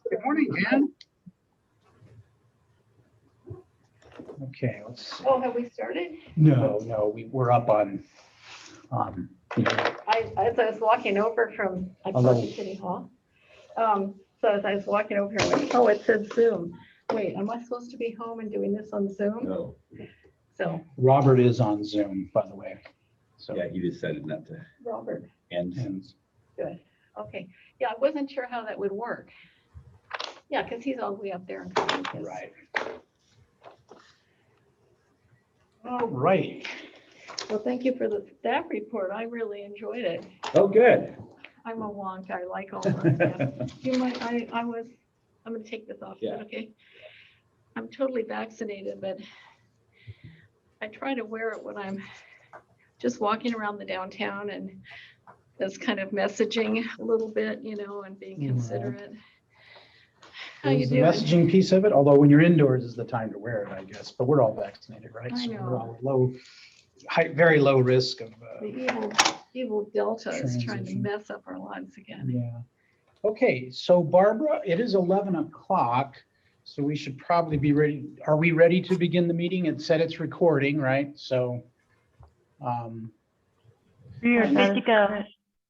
Good morning, Jan. Okay, let's see. Oh, have we started? No, we're up on, As I was walking over from, I Hello. talked to City Hall. So as I was walking over here, I went, oh, it said Zoom. Wait, am I supposed to be home and doing this on Zoom? No, So, Robert is on Zoom, by the way. So, yeah, he decided not to Robert, end. and good. Okay. Yeah, I wasn't sure how that would work. Yeah, because he's all the way up there in Columbus. right. All right. Well, thank you for the staff report. I really enjoyed it. Oh, good. I'm a wonk. I like all that stuff. You might, I'm gonna take this off, is that Yeah. okay? I'm totally vaccinated, but I try to wear it when I'm just walking around the downtown and that's kind of messaging a little bit, you know, and being Right. considerate. How you There's the doing? messaging piece of it, although when you're indoors is the time to wear it, I guess, but we're all vaccinated, right? I So we're know. all very low risk of, The evil Delta is trying to Transition. mess up our lives again. yeah. Okay, so Barbara, it is 11 o'clock, so we should probably be ready. Are we ready to begin the meeting? It said it's recording, right? So, You're good to go.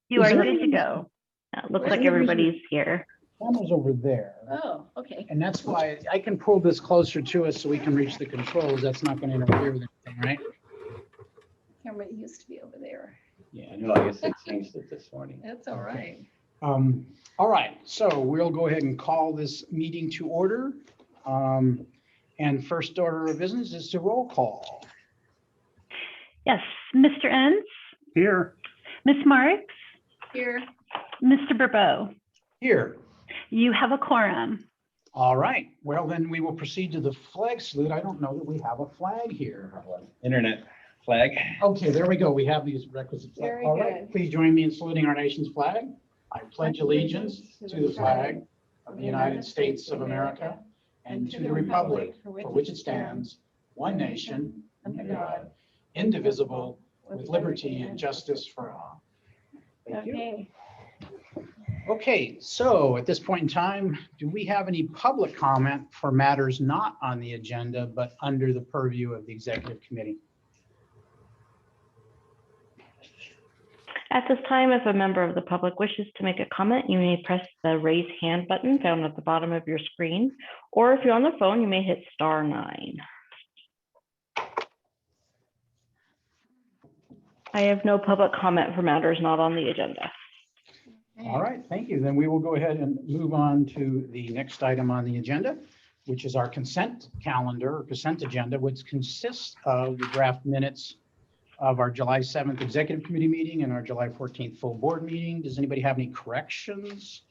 You Is are there- good to go. It looks Where's like the reason- everybody's here. camera's over there. Oh, okay. And that's why I can pull this closer to us so we can reach the controls. That's not going to interfere with anything, right? Camera used to be over there. Yeah. I know, I guess they changed it this morning. That's all right. All right, so we'll go ahead and call this meeting to order. And first order of business is to roll call. Yes, Mr. Enns, Here. Ms. Marks, Here, Mr. Burbo, Here. you have a quorum. All right, well, then we will proceed to the flag salute. I don't know that we have a flag here. Internet flag. Okay, there we go. We have these requisite. Very All right, good. please join me in saluting our nation's flag. I pledge allegiance to the flag of the United States of America and to the republic for which it stands, one nation, under God, indivisible, with liberty and justice for all. Thank you. okay. Okay, so at this point in time, do we have any public comment for matters not on the agenda, but under the purview of the executive committee? At this time, if a member of the public wishes to make a comment, you may press the raise hand button found at the bottom of your screen. Or if you're on the phone, you may hit *9. I have no public comment for matters not on the agenda. All right, thank you. Then we will go ahead and move on to the next item on the agenda, which is our consent calendar or consent agenda, which consists of the draft minutes of our July 7th executive committee meeting and our July 14th full board meeting. Does anybody have any corrections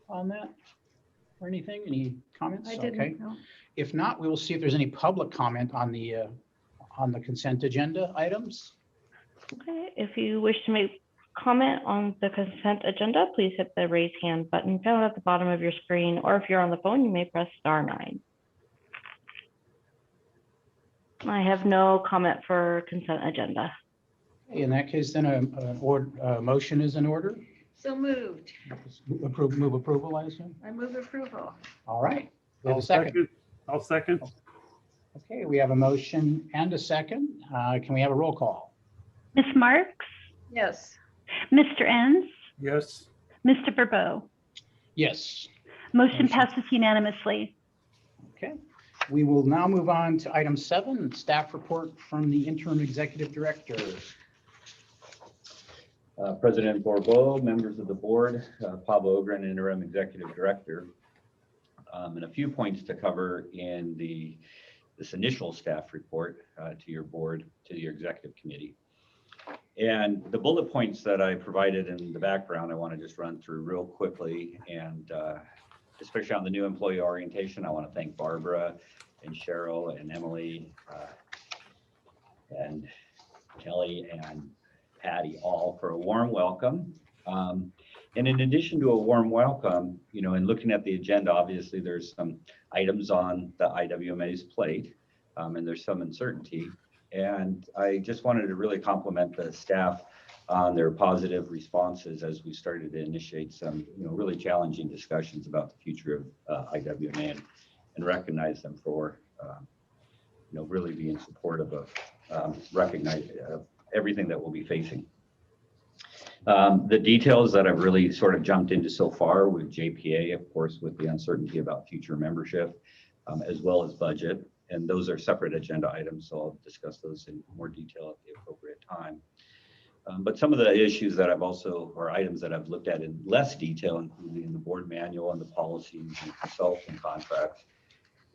on that or anything? Any comments? I Okay. didn't know. If not, we will see if there's any public comment on the consent agenda items. Okay, if you wish to make comment on the consent agenda, please hit the raise hand button found at the bottom of your screen, or if you're on the phone, you may press *9. I have no comment for consent agenda. In that case, then a motion is in order. So moved. Move approval, I assume. I move approval. All right. We have a second. I'll second. Okay, we have a motion and a second. Can we have a roll call? Ms. Marks, Yes. Mr. Enns, Yes. Mr. Burbo. Yes. Motion passes unanimously. Okay. We will now move on to item 7, staff report from the interim executive director. President Borbeau, members of the board, Pablo Ogren, interim executive director. And a few points to cover in this initial staff report to your board, to your executive committee. And the bullet points that I provided in the background, I want to just run through real quickly. And especially on the new employee orientation, I want to thank Barbara and Cheryl and Emily and Kelly and Patty all for a warm welcome. And in addition to a warm welcome, you know, in looking at the agenda, obviously there's some items on the IWMA's plate and there's some uncertainty. And I just wanted to really compliment the staff on their positive responses as we started to initiate some, really challenging discussions about the future of IWMA and recognize them for, really being supportive of recognize everything that we'll be facing. The details that I've really sort of jumped into so far with JPA, of course, with the uncertainty about future membership, as well as budget, and those are separate agenda items, so I'll discuss those in more detail at the appropriate time. But some of the issues that I've also, or items that I've looked at in less detail, including the board manual and the policies and consulting contracts.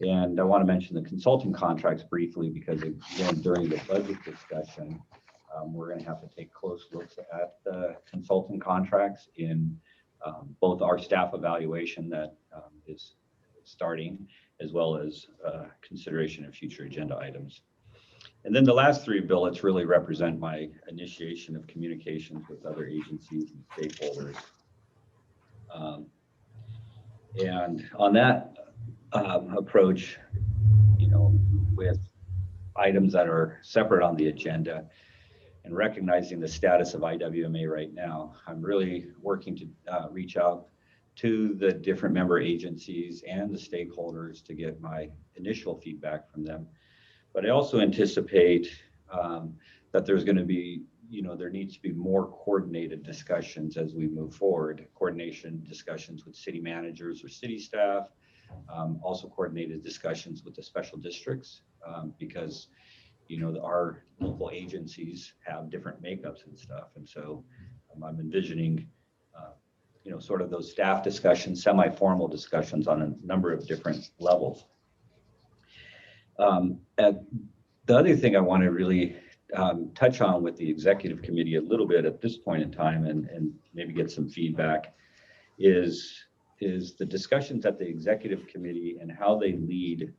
And I want to mention the consulting contracts briefly because again, during the budget discussion, we're going to have to take close looks at the consulting contracts in both our staff evaluation that is starting, as well as consideration of future agenda items. And then the last three bullets really represent my initiation of communications with other agencies and stakeholders. And on that approach, with items that are separate on the agenda and recognizing the status of IWMA right now, I'm really working to reach out to the different member agencies and the stakeholders to get my initial feedback from them. But I also anticipate that there's going to be, there needs to be more coordinated discussions as we move forward, coordination discussions with city managers or city staff, also coordinated discussions with the special districts because, our local agencies have different makeups and stuff. And so I'm envisioning, sort of those staff discussions, semi-formal discussions on a number of different levels. The other thing I want to really touch on with the executive committee a little bit at this point in time and maybe get some feedback is the discussions at the executive committee and how they lead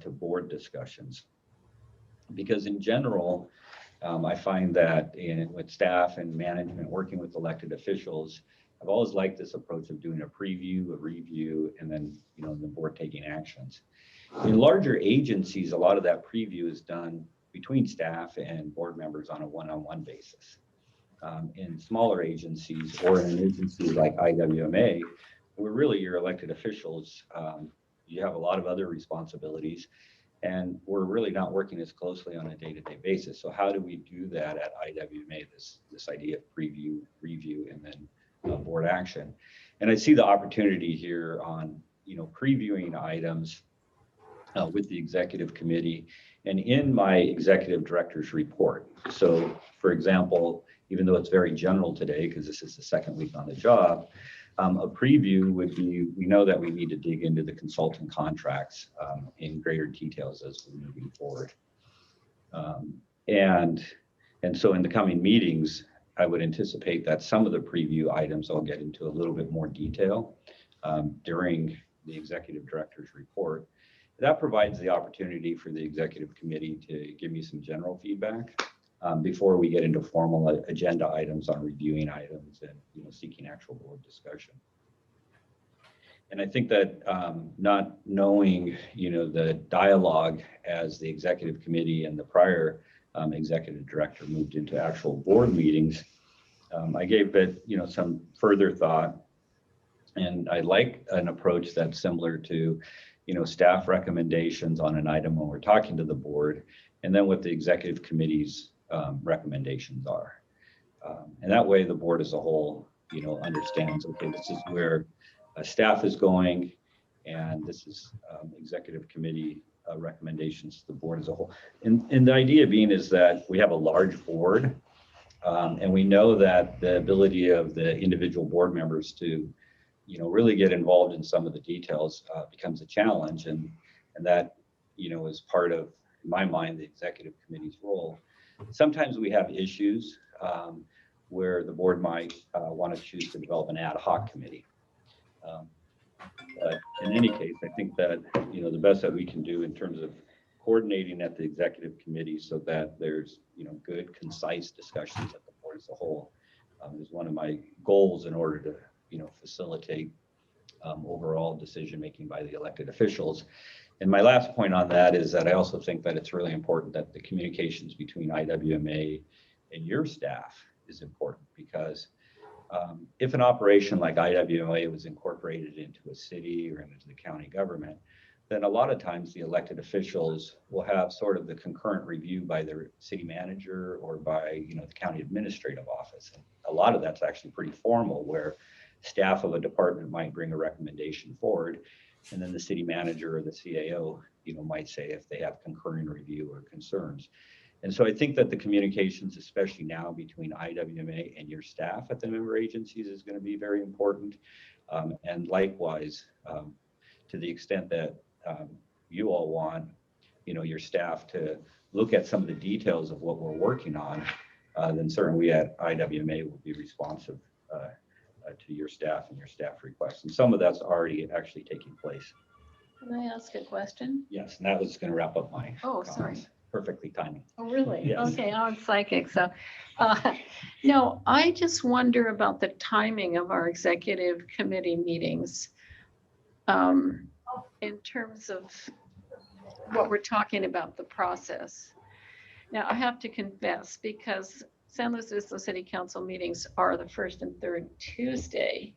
to board discussions. Because in general, I find that with staff and management working with elected officials, I've always liked this approach of doing a preview, a review, and then the board taking actions. In larger agencies, a lot of that preview is done between staff and board members on a one-on-one basis. In smaller agencies or in an agency like IWMA, where really your elected officials, you have a lot of other responsibilities, and we're really not working as closely on a day-to-day basis. So how do we do that at IWMA, this idea of preview, review, and then board action? And I see the opportunity here on previewing items with the executive committee and in my executive director's report. So for example, even though it's very general today, because this is the second week on the job, a preview would be, we know that we need to dig into the consulting contracts in greater details as we're moving forward. And so in the coming meetings, I would anticipate that some of the preview items I'll get into a little bit more detail during the executive director's report. That provides the opportunity for the executive committee to give me some general feedback before we get into formal agenda items on reviewing items and seeking actual board discussion. And I think that not knowing the dialogue as the executive committee and the prior executive director moved into actual board meetings, I gave it some further thought, and I like an approach that's similar to staff recommendations on an item when we're talking to the board, and then what the executive committee's recommendations are. And that way the board as a whole, understands, okay, this is where staff is going, and this is executive committee recommendations to the board as a whole. And the idea being is that we have a large board, and we know that the ability of the individual board members to really get involved in some of the details becomes a challenge, and that is part of, in my mind, the executive committee's role. Sometimes we have issues where the board might want to choose to develop an ad hoc committee. But in any case, I think that the best that we can do in terms of coordinating at the executive committee so that there's good, concise discussions at the board as a whole is one of my goals in order to facilitate overall decision making by the elected officials. And my last point on that is that I also think that it's really important that the communications between IWMA and your staff is important because if an operation like IWMA was incorporated into a city or into the county government, then a lot of times the elected officials will have sort of the concurrent review by the city manager or by, the county administrative office. And a lot of that's actually pretty formal, where staff of a department might bring a recommendation forward, and then the city manager or the CAO, might say if they have concurrent review or concerns. And so I think that the communications, especially now between IWMA and your staff at the member agencies, is going to be very important. And likewise, to the extent that you all want, your staff to look at some of the details of what we're working on, then certainly we at IWMA will be responsive to your staff and your staff requests. And some of that's already actually taking place. Can I ask a question? Yes, and that was going to wrap up my Oh, sorry. comments. Perfectly timing. Oh, really? Yes. Okay, I'm psychic. So, no, I just wonder about the timing of our executive committee meetings in terms of what we're talking about, the process. Now, I have to confess, because San Luis Obispo City Council meetings are the first and third Tuesday,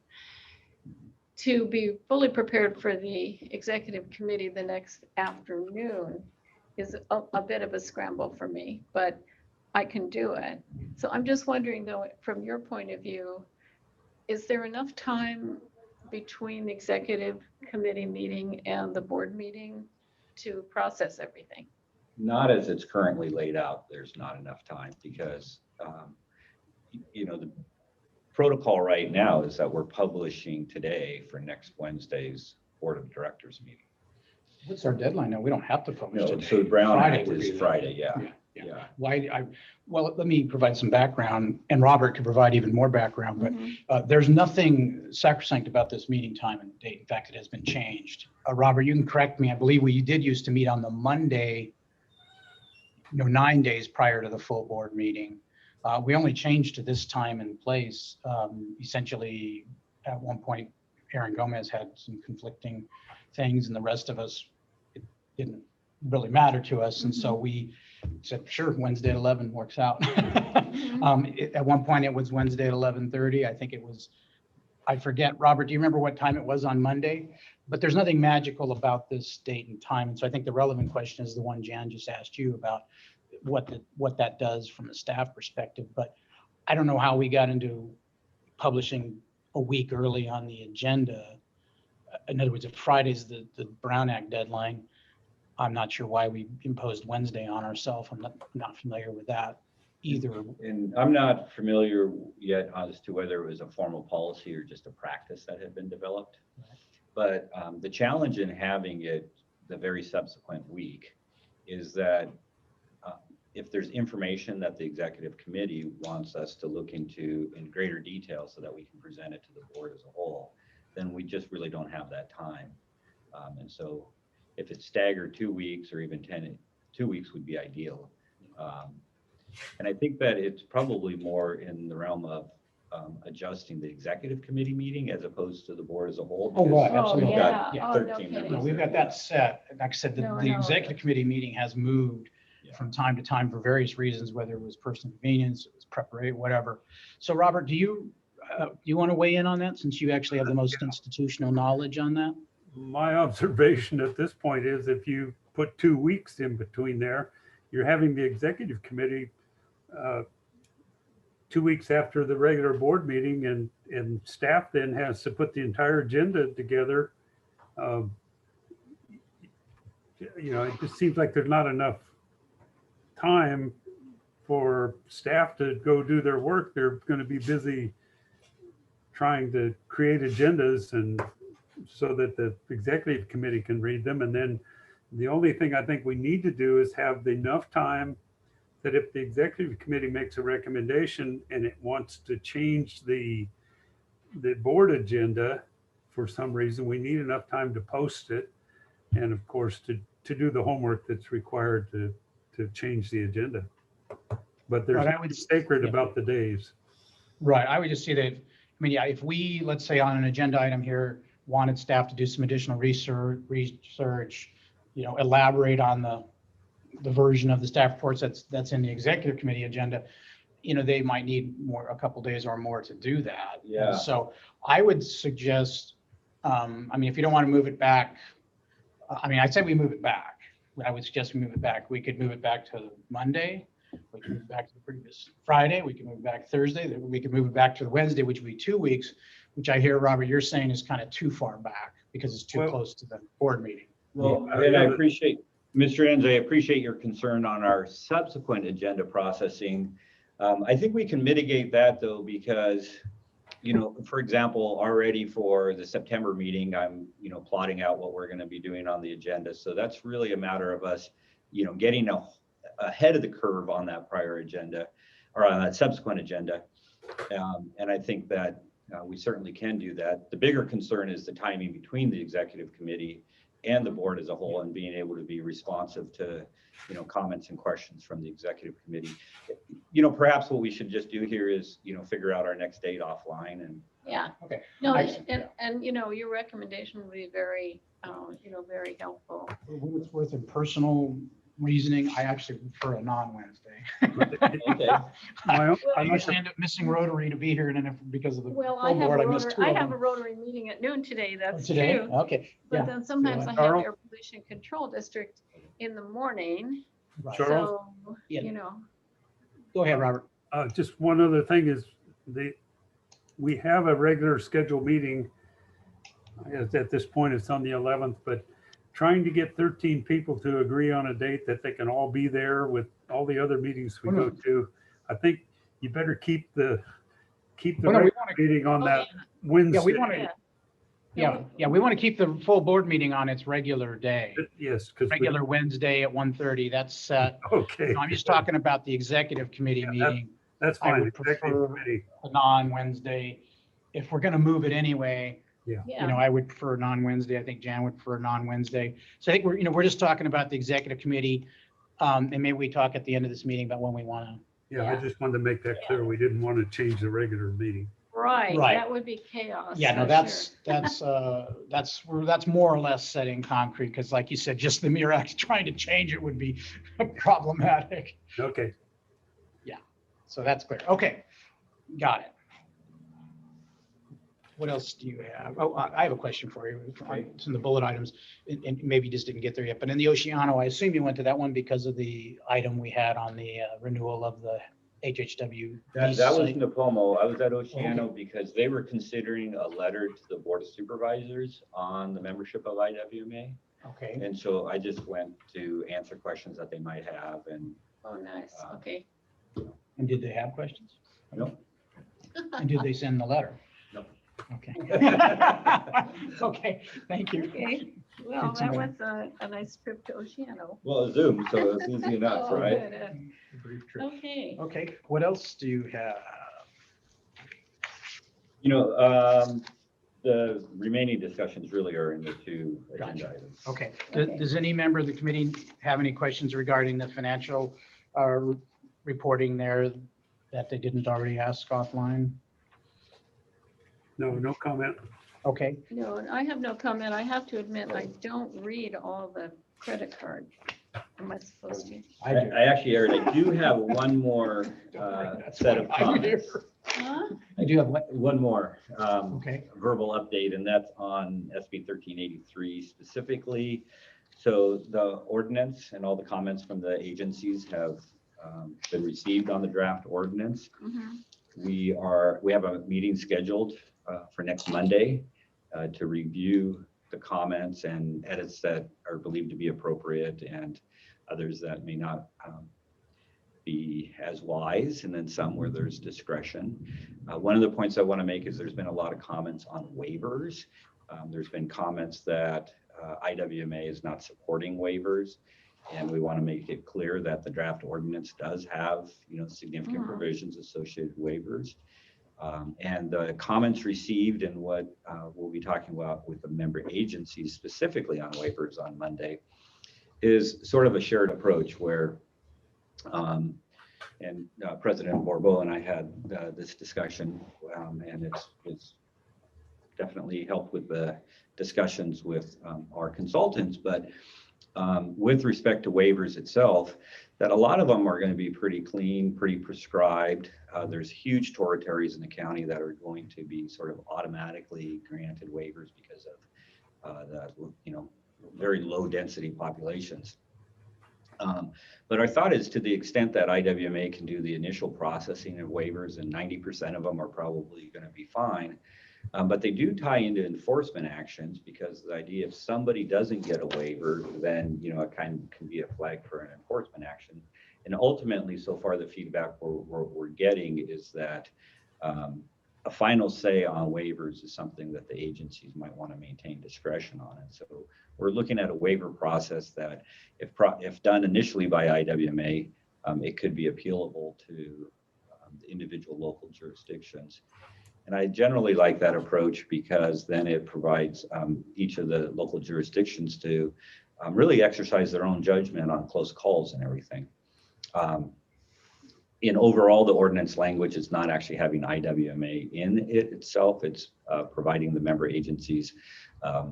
to be fully prepared for the executive committee the next afternoon is a bit of a scramble for me, but I can do it. So I'm just wondering though, from your point of view, is there enough time between the executive committee meeting and the board meeting to process everything? Not as it's currently laid out, there's not enough time because, the protocol right now is that we're publishing today for next Wednesday's Board of Directors meeting. What's our deadline now? We don't have to publish No, today. so the Brown Friday Act would be is the- Friday, yeah. Yeah. Well, let me provide some background, and Robert could provide even more background, but Mhm. there's nothing sacrosanct about this meeting time and date. In fact, it has been changed. Robert, you can correct me. I believe we did used to meet on the Monday, 9 days prior to the full board meeting. We only changed to this time and place. Essentially, at one point, Aaron Gomez had some conflicting things, and the rest of us, it didn't really matter to us. And so we said, sure, Wednesday at 11 works out. At one point, it was Wednesday at 11:30. I think it was, I forget. Robert, do you remember what time it was on Monday? But there's nothing magical about this date and time. And so I think the relevant question is the one Jan just asked you about what that does from a staff perspective. But I don't know how we got into publishing a week early on the agenda. In other words, if Friday's the Brown Act deadline, I'm not sure why we imposed Wednesday on ourselves. I'm not familiar with that either. And I'm not familiar yet as to whether it was a formal policy or just a practice that had been developed. But the challenge in having it the very subsequent week is that if there's information that the executive committee wants us to look into in greater detail so that we can present it to the board as a whole, then we just really don't have that time. And so if it's staggered 2 weeks or even 2 weeks would be ideal. And I think that it's probably more in the realm of adjusting the executive committee meeting as opposed to the board as a whole. Oh, right, because absolutely. we've got Yeah. Oh, 13 no kidding. members No, we've there. got that set. Like I said, No, I the know. executive committee meeting has moved from time to time for various reasons, whether it was personal convenience, it was preparation, whatever. So Robert, do you want to weigh in on that since you actually have the most institutional knowledge on that? My observation at this point is if you put 2 weeks in between there, you're having the executive committee 2 weeks after the regular board meeting, and staff then has to put the entire agenda together. It just seems like there's not enough time for staff to go do their work. They're going to be busy trying to create agendas and so that the executive committee can read them. And then the only thing I think we need to do is have enough time that if the executive committee makes a recommendation and it wants to change the board agenda for some reason, we need enough time to post it. And of course, to do the homework that's required to change the agenda. But there's Right, nothing sacred about the days. Right, I would just say that, if we, let's say on an agenda item here, wanted staff to do some additional research, elaborate on the version of the staff reports that's in the executive committee agenda, they might need a couple days or more to do that. And Yeah. so I would suggest, if you don't want to move it back, I'd say we move it back. I would suggest we move it back. We could move it back to Monday. We can move it back to the previous Friday. We can move it back Thursday. We can move it back to the Wednesday, which would be 2 weeks, which I hear, Robert, you're saying is kind of too far back because it's too Well- close to the board meeting. Well, and I appreciate, Mr. Enns, I appreciate your concern on our subsequent agenda processing. I think we can mitigate that though, because, for example, already for the September meeting, I'm, plotting out what we're going to be doing on the agenda. So that's really a matter of us, getting ahead of the curve on that prior agenda or on that subsequent agenda. And I think that we certainly can do that. The bigger concern is the timing between the executive committee and the board as a whole, and being able to be responsive to, comments and questions from the executive committee. Perhaps what we should just do here is, figure out our next date offline and. Yeah. Okay. No, I- and your recommendation would be very, very helpful. For what it's worth, in personal reasoning, I actually prefer a non-Wednesday. Okay. My own- I I'm not used sure- to end up missing Rotary to be here, and then because of the Well, full board, I missed 2 I of have a them. Rotary meeting at noon today, that's Today? true. Okay, But yeah. then sometimes I have Charles? air pollution control district in the morning, Right. Charles? so, Yeah. Go ahead, Robert. Just one other thing is we have a regular scheduled meeting. At this point, it's on the 11th, but trying to get 13 people to agree on a date that they can all be there with all the other meetings we go to. I think you better keep the Well, no, we regular wanna- meeting on Oh, that Yeah, Wednesday. we want to, Yeah. we want to keep the full board meeting on its regular day, Yes, because regular Wednesday at 1:30. That's set. okay, I'm just talking about the executive committee Yeah, meeting, that's I fine. would Executive prefer- committee. a non-Wednesday. If we're going to move it anyway, Yeah. I would prefer a non-Wednesday. I think Jan would prefer a non-Wednesday. So I think we're just talking about the executive committee. And maybe we talk at the end of this meeting about when we want to. Yeah, I Yeah. just wanted to make that clear. We didn't want to change the regular meeting. Right, Right. that would be chaos. Yeah, no, for that's more or less set in concrete, because like you said, just the mere act of trying to change it would be problematic. Okay. So that's clear. Okay, got it. What else do you have? Oh, I have a question for you. It's in the bullet items, and maybe you just didn't get there yet, but in the Oceano, I assume you went to that one because of the item we had on the renewal of the HHW. That was site. Napomo. I was at Oceano because they were considering a letter to the Board of Supervisors on the membership of IWMA. Okay, And so I just went to answer questions that they might have and, Oh, nice, okay. and did they have questions? no. And did they send the letter? No. Okay. Okay, thank you. Okay, well, Good to that know. was a nice trip to Oceano. Well, Zoom, so it's easy enough, Oh, right? good, Brief trip. Okay, Okay, what else do you have? The remaining discussions really are in the two agenda Gotcha. items. Okay, Okay. does any member of the committee have any questions regarding the financial reporting there that they didn't already ask offline? No comment. Okay, no, and I have no comment. I have to admit, I don't read all the credit card. Am I supposed to? I do. I actually already do have one more That's set of why I'm here. comments. Huh? I do have what? One more Okay, verbal update, and that's on SB 1383 specifically. So the ordinance and all the comments from the agencies have been received on the draft ordinance. Mhm. We have a meeting scheduled for next Monday to review the comments and edits that are believed to be appropriate and others that may not be as wise, and then some where there's discretion. One of the points I want to make is there's been a lot of comments on waivers. There's been comments that IWMA is not supporting waivers. And we want to make it clear that the draft ordinance does have, significant Mhm. provisions associated with waivers. And the comments received and what we'll be talking about with the member agencies specifically on waivers on Monday is sort of a shared approach where, and President Borbo and I had this discussion, and it's definitely helped with the discussions with our consultants, but with respect to waivers itself, that a lot of them are going to be pretty clean, pretty prescribed. There's huge territories in the county that are going to be sort of automatically granted waivers because of the, you know, very low density populations. But our thought is, to the extent that IWMA can do the initial processing of waivers, and 90% of them are probably going to be fine. But they do tie into enforcement actions, because the idea, if somebody doesn't get a waiver, then, you know, it kind of can be a flag for an enforcement action. And ultimately, so far, the feedback we're getting is that a final say on waivers is something that the agencies might want to maintain discretion on. And so we're looking at a waiver process that, if done initially by IWMA, it could be appealable to the individual local jurisdictions. And I generally like that approach, because then it provides each of the local jurisdictions to really exercise their own judgment on close calls and everything. In overall, the ordinance language is not actually having IWMA in it itself. It's providing the member agencies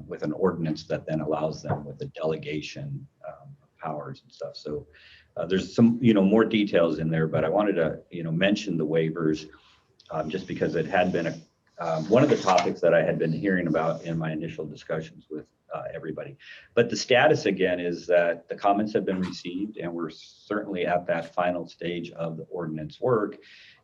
with an ordinance that then allows them with the delegation powers and stuff. So there's some, you know, more details in there, but I wanted to, you know, mention the waivers just because it had been one of the topics that I had been hearing about in my initial discussions with everybody. But the status again is that the comments have been received, and we're certainly at that final stage of the ordinance work.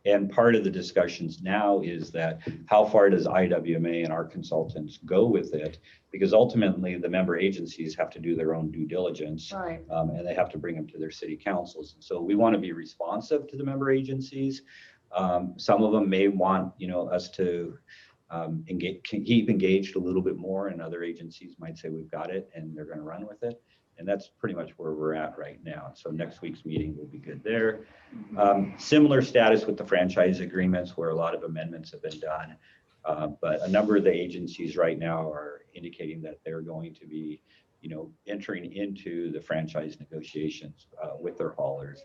And part of the discussions now is that, how far does IWMA and our consultants go with it? Because ultimately the member agencies have to do their own due diligence, Right. And they have to bring them to their city councils. And so we want to be responsive to the member agencies. Some of them may want, you know, us to keep engaged a little bit more, and other agencies might say we've got it and they're going to run with it. And that's pretty much where we're at right now. So next week's meeting will be good there. Similar status with the franchise agreements, where a lot of amendments have been done. But a number of the agencies right now are indicating that they're going to be, you know, entering into the franchise negotiations with their haulers.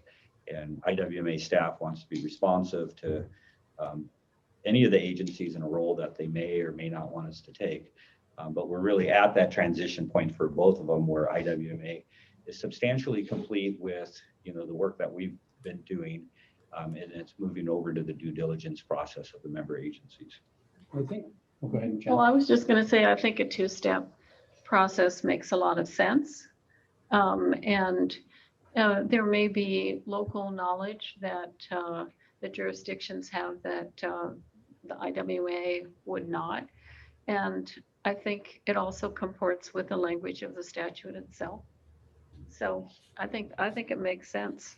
And IWMA staff wants to be responsive to any of the agencies in a role that they may or may not want us to take. But we're really at that transition point for both of them, where IWMA is substantially complete with, you know, the work that we've been doing, and it's moving over to the due diligence process of the member agencies. I think, oh, go ahead, Jen. Well, I was just going to say, I think a two-step process makes a lot of sense. And there may be local knowledge that the jurisdictions have that the IWMA would not. And I think it also comports with the language of the statute itself. So I think it makes sense.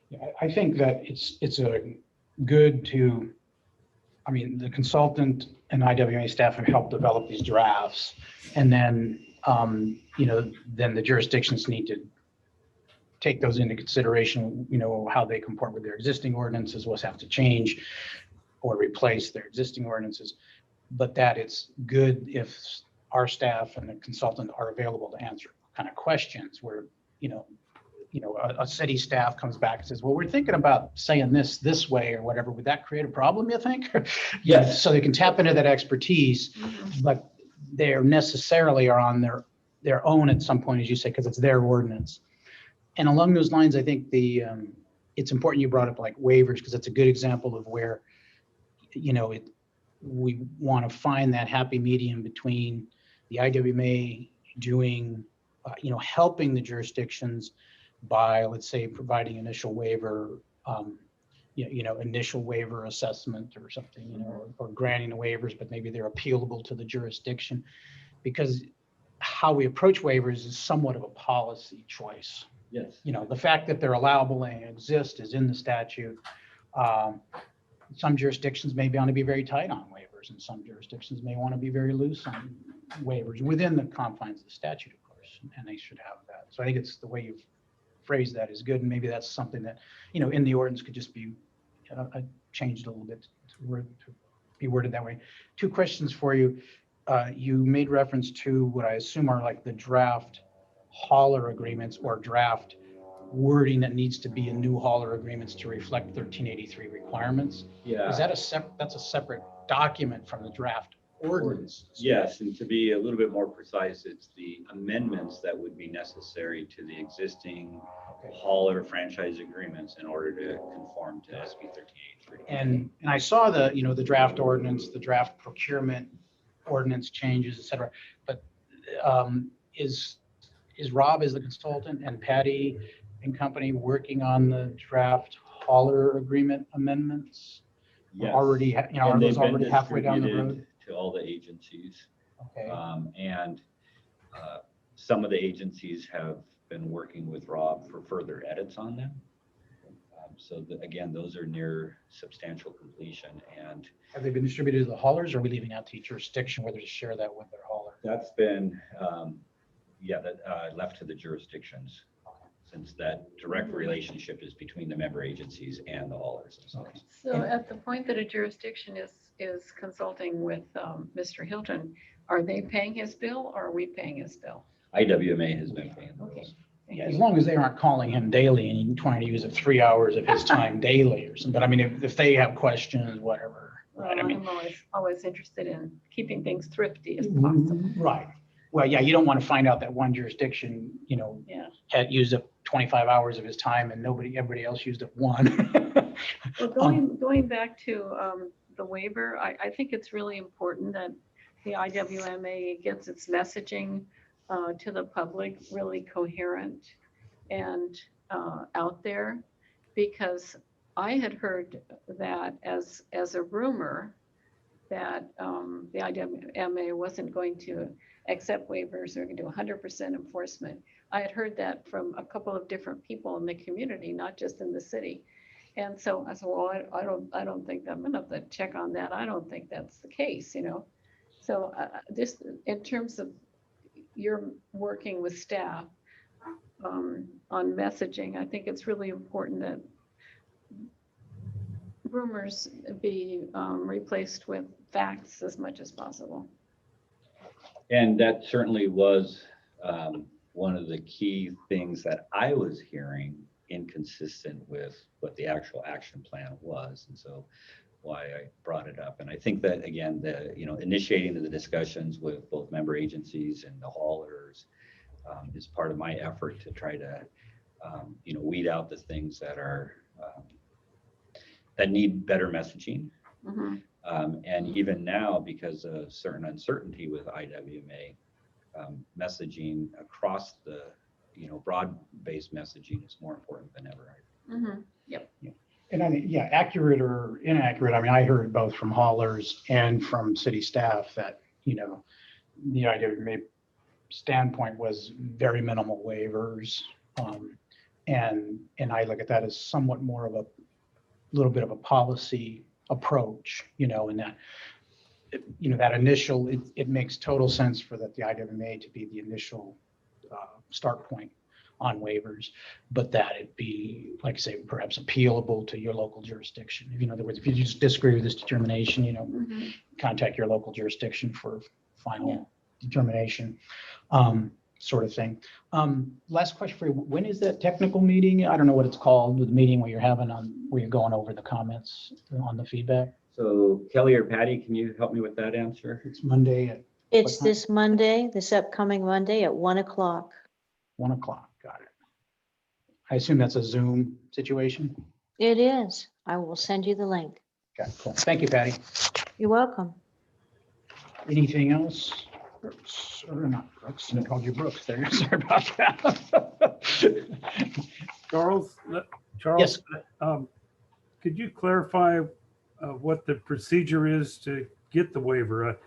Yeah, I think that it's a good to, I mean, the consultant and IWMA staff have helped develop these drafts, and then you know, then the jurisdictions need to take those into consideration, you know, how they comport with their existing ordinances, what's have to change or replace their existing ordinances. But that it's good if our staff and the consultant are available to answer kind of questions where, you know, a city staff comes back and says, well, we're thinking about saying this way or whatever. Would that create a problem, you think? Yes. So they can tap into that expertise, Mhm. but they're necessarily are on their own at some point, as you say, because it's their ordinance. And along those lines, I think it's important you brought up like waivers, because it's a good example of where, you know, we want to find that happy medium between the IWMA doing, you know, helping the jurisdictions by, let's say, providing initial waiver, you know, initial waiver assessment or something, you know, or granting the waivers, but maybe they're appealable to the jurisdiction, because how we approach waivers is somewhat of a policy choice. Yes. You know, the fact that they're allowable and exist is in the statute. Some jurisdictions may want to be very tight on waivers, and some jurisdictions may want to be very loose on waivers within the confines of the statute, of course, and they should have that. So I think it's the way you've phrased that is good, and maybe that's something that, you know, in the ordinance could just be changed a little bit to be worded that way. Two questions for you. You made reference to what I assume are like the draft hauler agreements or draft wording that needs to be in new hauler agreements to reflect 1383 requirements. Yeah. Is that that's a separate document from the draft ordinance. Yes, and to be a little bit more precise, it's the amendments that would be necessary to the existing hauler franchise agreements in order to conform to SB 1383. And I saw the, the draft ordinance, the draft procurement ordinance changes, et cetera. But is Rob as the consultant and Patty and company working on the draft hauler agreement amendments? Yes. Already, are And they've those been already halfway down the distributed road? to all the agencies. Okay. And some of the agencies have been working with Rob for further edits on them. So again, those are near substantial completion, and Have they been distributed to the haulers, or are we leaving out to jurisdiction whether to share that with their hauler? that's been, left to the jurisdictions, since that direct relationship is between the member agencies and the haulers themselves. So at the point that a jurisdiction is consulting with Mr. Hilton, are they paying his bill or are we paying his bill? IWMA has been paying Okay. those. Thank Yeah, as you. long as they aren't calling him daily and trying to use up 3 hours of his time daily or something. But I mean, if they have questions, whatever. Well, Right. I mean, I'm always interested in keeping things thrifty as possible. right. Well, yeah, you don't want to find out that one jurisdiction, Yeah. had used up 25 hours of his time and everybody else used up one. Well, going back to the waiver, I think it's really important that the IWMA gets its messaging to the public really coherent and out there, because I had heard that as a rumor that the IWMA wasn't going to accept waivers or do 100% enforcement. I had heard that from a couple of different people in the community, not just in the city. And so I said, well, I don't think that I'm gonna have to check on that. I don't think that's the case, So this, in terms of you're working with staff on messaging, I think it's really important that rumors be replaced with facts as much as possible. And that certainly was one of the key things that I was hearing, inconsistent with what the actual action plan was. And so why I brought it up. And I think that, again, initiating the discussions with both member agencies and the haulers is part of my effort to try to, weed out the things that are, that need better messaging. Mm-hmm. And even now, because of certain uncertainty with IWMA, messaging across the, broad-based messaging is more important than ever. Mm-hmm. Yep. And I mean, yeah, accurate or inaccurate. I mean, I heard both from haulers and from city staff that, the IWMA standpoint was very minimal waivers. And I look at that as somewhat more of a little bit of a policy approach, in that, that initial, it makes total sense for the IWMA to be the initial start point on waivers, but that it be, like I say, perhaps appealable to your local jurisdiction. In other words, if you just disagree with this determination, Mm-hmm. contact your local jurisdiction for final determination, sort of thing. Last question for you. When is that technical meeting? I don't know what it's called, the meeting where you're going over the comments on the feedback. So Kelly or Patty, can you help me with that answer? It's Monday at It's time? this Monday, this upcoming Monday at 1:00. 1:00. Got it. I assume that's a Zoom situation. It is. I will send you the link. Okay, cool. Thank you, Patty. You're welcome. Anything else? Brooks, or not Brooks, I called you Brooks there. Sorry about that. Charles, Yes. Could you clarify what the procedure is to get the waiver?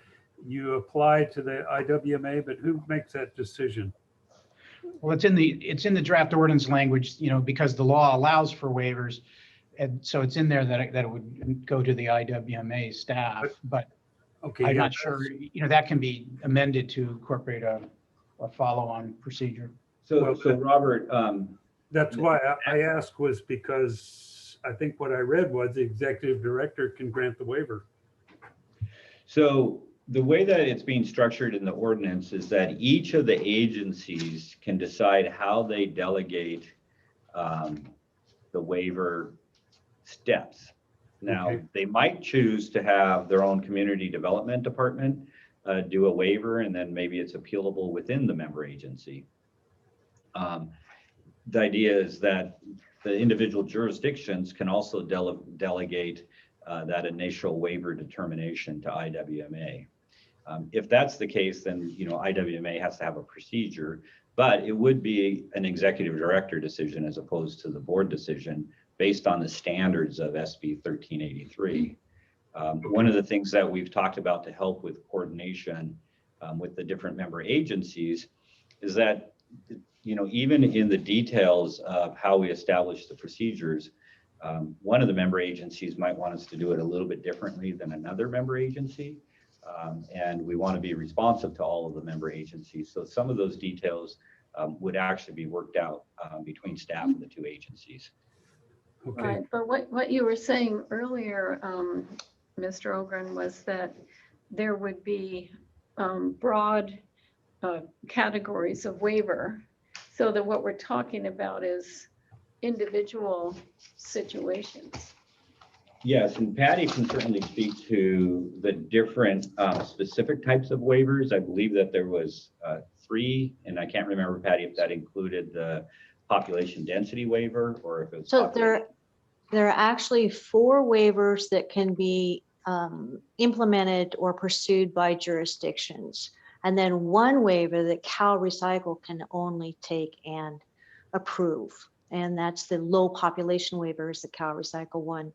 You apply to the IWMA, but who makes that decision? Well, it's in the draft ordinance language, because the law allows for waivers. And so it's in there that it would go to the IWMA staff, but Okay, I'm yeah, not sure, that can be amended to incorporate a follow-on procedure. So Robert, that's why I asked, was because I think what I read was the executive director can grant the waiver. so the way that it's being structured in the ordinance is that each of the agencies can decide how they delegate the waiver steps. Now, Okay. they might choose to have their own community development department do a waiver, and then maybe it's appealable within the member agency. The idea is that the individual jurisdictions can also delegate that initial waiver determination to IWMA. If that's the case, then IWMA has to have a procedure, but it would be an executive director decision as opposed to the board decision based on the standards of SB 1383. One of the things that we've talked about to help with coordination with the different member agencies is that even in the details of how we establish the procedures, one of the member agencies might want us to do it a little bit differently than another member agency. And we want to be responsive to all of the member agencies. So some of those details would actually be worked out between staff of the two agencies. Okay. Right, but what you were saying earlier, Mr. Ogren, was that there would be broad categories of waiver, so that what we're talking about is individual situations. Yes, and Patty can certainly speak to the different specific types of waivers. I believe that there was 3, and I can't remember, Patty, if that included the population density waiver or if it was. So there are actually 4 waivers that can be implemented or pursued by jurisdictions. And then 1 waiver that Cal Recycle can only take and approve. And that's the low population waiver is the Cal Recycle one.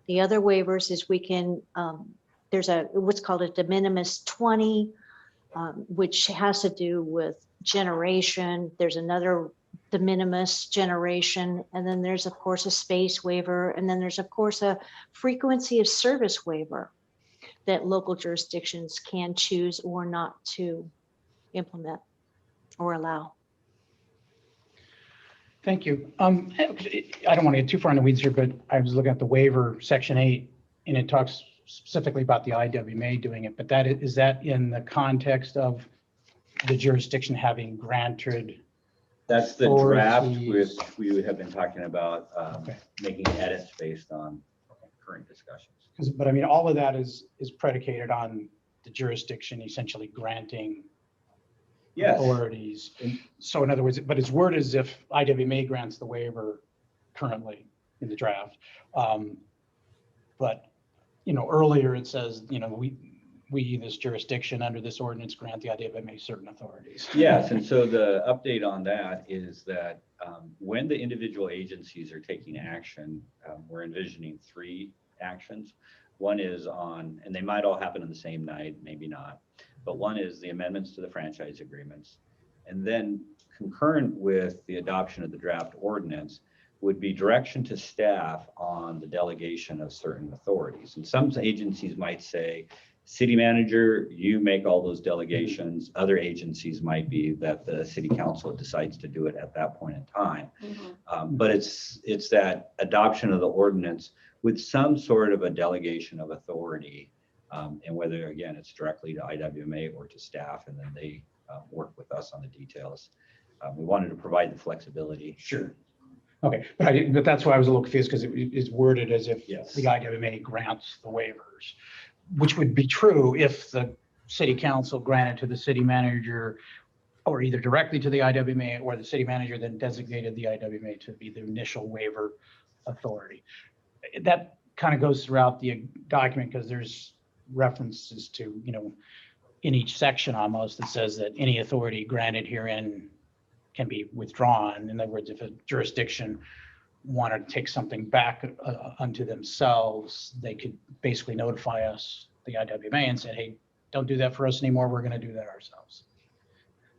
The other waivers is we can, there's what's called a de minimis 20, which has to do with generation. There's another de minimis generation. And then there's of course a space waiver. And then there's of course a frequency of service waiver that local jurisdictions can choose or not to implement or allow. Thank you. I don't want to get too far in the weeds here, but I was looking at the waiver, section 8, and it talks specifically about the IWMA doing it, but is that in the context of the jurisdiction having granted? That's the draft authorities? which we have been talking about Okay. making edits based on current discussions. But I mean, all of that is predicated on the jurisdiction essentially granting Yes. authorities. So in other words, but it's worded as if IWMA grants the waiver currently in the draft. But, earlier it says, we, this jurisdiction under this ordinance grant the IWMA certain authorities. Yes, and so the update on that is that when the individual agencies are taking action, we're envisioning 3 actions. One is on, and they might all happen on the same night, maybe not, but one is the amendments to the franchise agreements. And then concurrent with the adoption of the draft ordinance would be direction to staff on the delegation of certain authorities. And some agencies might say, city manager, you make all those delegations. Other agencies might be that the city council decides to do it at that point in time. Mhm. But it's that adoption of the ordinance with some sort of a delegation of authority, and whether, again, it's directly to IWMA or to staff, and then they work with us on the details. We wanted to provide the flexibility. Sure. Okay, but that's why I was a little confused, because it's worded as if Yes. the IWMA grants the waivers, which would be true if the city council granted to the city manager, or either directly to the IWMA, or the city manager then designated the IWMA to be the initial waiver authority. That kind of goes throughout the document, because there's references to, in each section almost, that says that any authority granted herein can be withdrawn. In other words, if a jurisdiction wanted to take something back unto themselves, they could basically notify us, the IWMA, and said, hey, don't do that for us anymore. We're going to do that ourselves.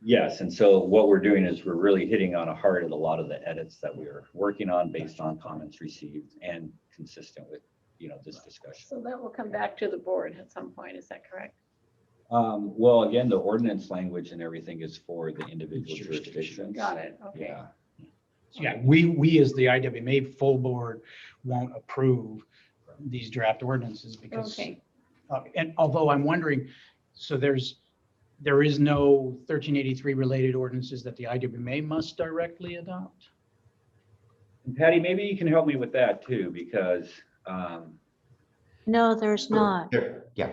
Yes, and so what we're doing is we're really hitting on a heart of a lot of the edits that we're working on based on comments received and consistent with, this discussion. So that will come back to the board at some point, is that correct? Well, again, the ordinance language and everything is for the individual Jurisdiction. jurisdictions. Got it, okay. Yeah. So yeah, we as the IWMA full board won't approve these draft ordinances because, Okay, and although I'm wondering, so there is no 1383 related ordinances that the IWMA must directly adopt? And Patty, maybe you can help me with that too, because No, there's not. There, yeah,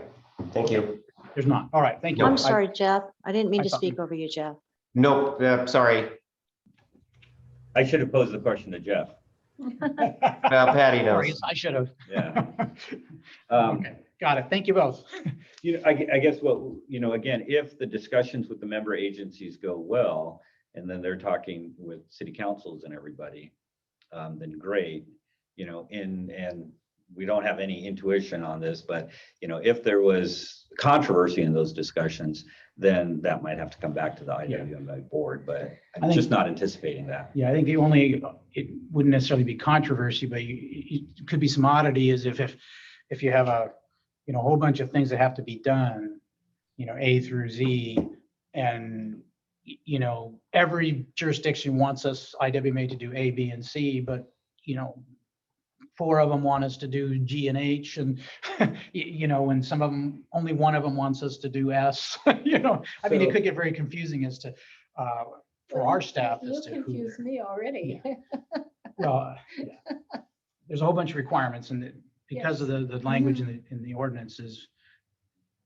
thank you. There's not. All right, thank you. I'm sorry, Jeff. I didn't mean I to thought- speak over you, Jeff. Nope, sorry. I should have posed the question to Jeff. Patty Sorry, knows. I should have. Yeah. Okay, got it. Thank you both. I guess what, again, if the discussions with the member agencies go well, and then they're talking with city councils and everybody, then great, and we don't have any intuition on this, but, if there was controversy in those discussions, then that might have to come back to the IWMA board, but I I'm think- just not anticipating that. Yeah, I think it wouldn't necessarily be controversy, but it could be some oddity is if you have a whole bunch of things that have to be done, A through Z, and, every jurisdiction wants us, IWMA, to do A, B, and C, but, 4 of them want us to do G and H, and, and some of them, only one of them wants us to do S, I mean, it So- could get very confusing as to, for our staff You as to who. confuse me already. Well, yeah. There's a whole bunch of requirements, and because of the language in the ordinances,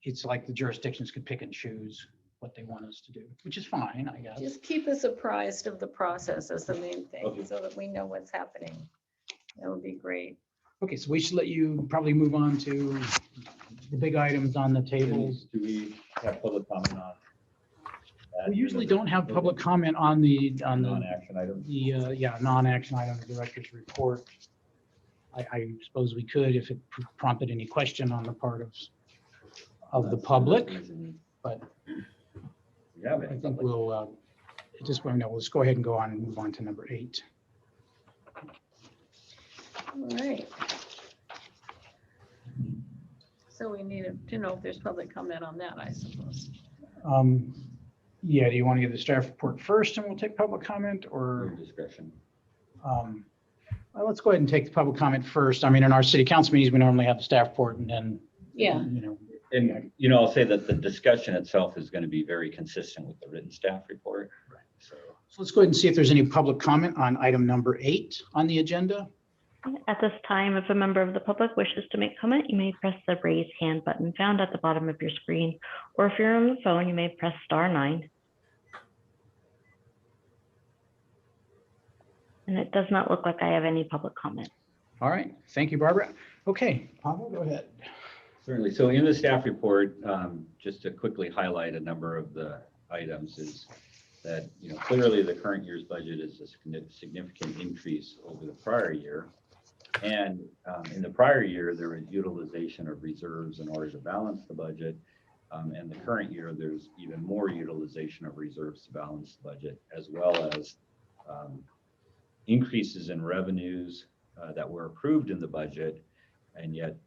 it's like the jurisdictions could pick and choose what they want us to do, which is fine, I guess. Just keep us apprised of the process is the main thing, Okay. so that we know what's happening. That would be great. Okay, so we should let you probably move on to the big items on the tables. Do we have public comment on that? We usually don't have public comment on the Non-action items. non-action item, the director's report. I suppose we could if it prompted any question on the part of the public, but Yeah, I think we'll, at this point, no, let's go ahead and go on and move on to number 8. All right. So we need to know if there's public comment on that, I suppose. Yeah, do you want to give the staff report first and we'll take public comment, Your or? discretion. Well, let's go ahead and take the public comment first. I mean, in our city council meetings, we normally have the staff report and then, Yeah, And, I'll say that the discussion itself is going to be very consistent with the written staff report. So, so let's go ahead and see if there's any public comment on item number 8 on the agenda. At this time, if a member of the public wishes to make comment, you may press the raise hand button found at the bottom of your screen. Or if you're on the phone, you may press *9. And it does not look like I have any public comment. All right, thank you, Barbara. Okay, Pavel, go ahead. certainly. So in the staff report, just to quickly highlight a number of the items is that, clearly the current year's budget is a significant increase over the prior year. And in the prior year, there was utilization of reserves in order to balance the budget. And the current year, there's even more utilization of reserves to balance the budget, as well as increases in revenues that were approved in the budget. And yet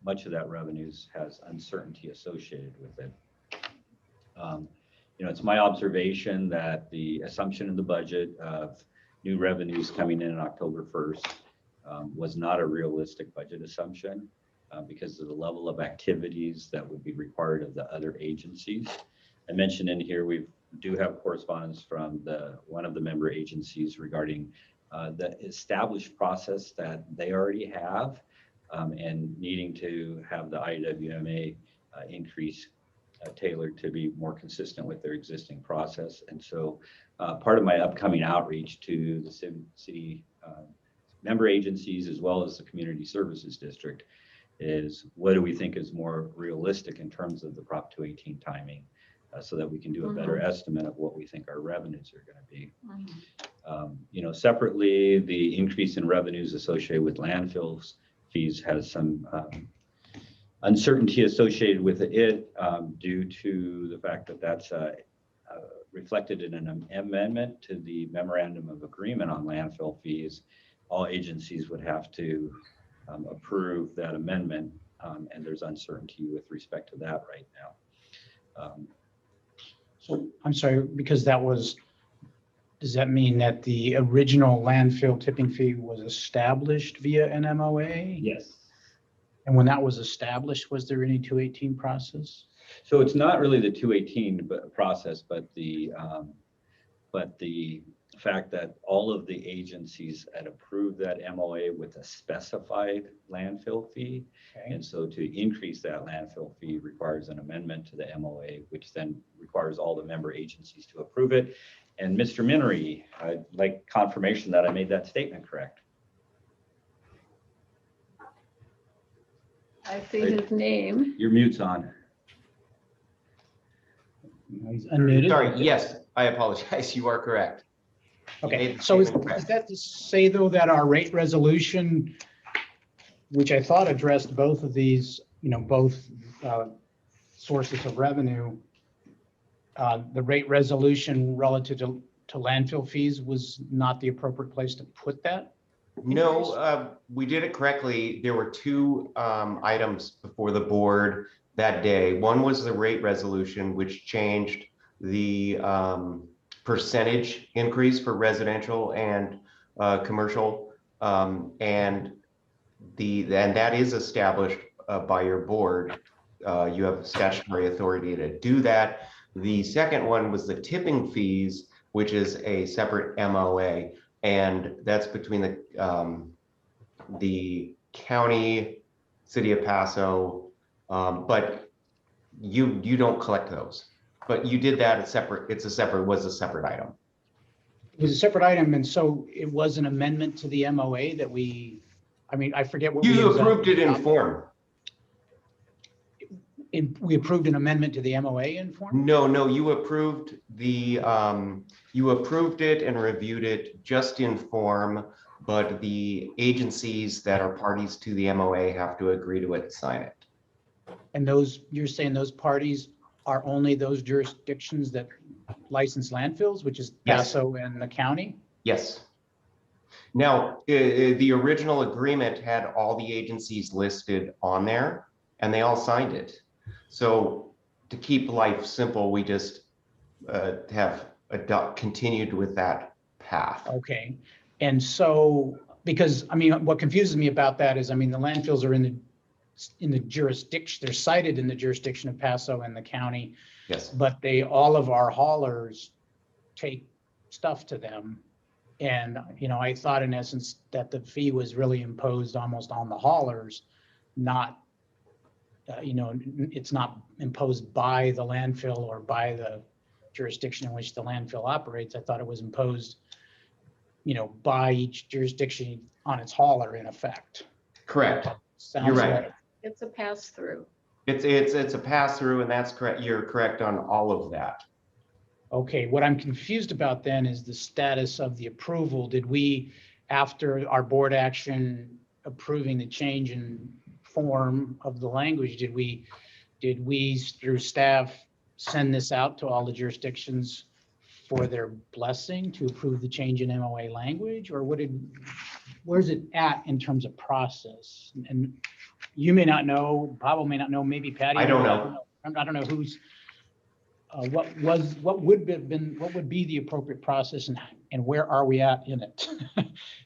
much of that revenues has uncertainty associated with it. It's my observation that the assumption in the budget of new revenues coming in October 1st was not a realistic budget assumption because of the level of activities that would be required of the other agencies. I mentioned in here, we do have correspondence from one of the member agencies regarding the established process that they already have and needing to have the IWMA increase tailored to be more consistent with their existing process. And so part of my upcoming outreach to the city member agencies, as well as the community services district, is what do we think is more realistic in terms of the Prop 218 timing, so that we can do a better estimate of what we think our revenues are going to be. Separately, the increase in revenues associated with landfills fees has some uncertainty associated with it due to the fact that that's reflected in an amendment to the memorandum of agreement on landfill fees. All agencies would have to approve that amendment, and there's uncertainty with respect to that right now. So I'm sorry, because does that mean that the original landfill tipping fee was established via an MOA? Yes. And when that was established, was there any 218 process? So it's not really the 218 process, but the fact that all of the agencies had approved that MOA with a specified landfill fee. Okay. And so to increase that landfill fee requires an amendment to the MOA, which then requires all the member agencies to approve it. And Mr. Minery, I'd like confirmation that I made that statement correct. I see his name. Your mute's on. He's unmuted. Sorry, yes, I apologize. You are correct. You Okay, made the so is statement correct. that to say though that our rate resolution, which I thought addressed both of these, both sources of revenue, the rate resolution relative to landfill fees was not the appropriate place to put that? No, we did it correctly. There were two items before the board that day. One was the rate resolution, which changed the percentage increase for residential and commercial, and that is established by your board. You have statutory authority to do that. The second one was the tipping fees, which is a separate MOA, and that's between the county, city of Paso, but you don't collect those. But you did that separate. Was a separate item. It was a separate item, and so it was an amendment to the MOA that I forget what You we approved it in form. We approved an amendment to the MOA in form? No, you approved you approved it and reviewed it just in form, but the agencies that are parties to the MOA have to agree to it and sign it. And you're saying those parties are only those jurisdictions that license landfills, which is Yes. Paso and the county? Yes. Now, the original agreement had all the agencies listed on there, and they all signed it. So to keep life simple, we just have continued with that path. Okay. And so, because, what confuses me about that is, the landfills are in the jurisdiction, they're cited in the jurisdiction of Paso and the county, Yes. but all of our haulers take stuff to them. And, I thought in essence that the fee was really imposed almost on the haulers, not, it's not imposed by the landfill or by the jurisdiction in which the landfill operates. I thought it was imposed, by each jurisdiction on its hauler in effect. Correct. Sounds You're right. like- It's a pass-through. It's a pass through, and that's correct. You're correct on all of that. Okay, what I'm confused about then is the status of the approval. Did we, after our board action approving the change in form of the language, did we through staff send this out to all the jurisdictions for their blessing to approve the change in MOA language, or where's it at in terms of process? And you may not know, Pablo may not know, maybe Patty. I don't know. I don't know who's, what would be the appropriate process, and where are we at in it?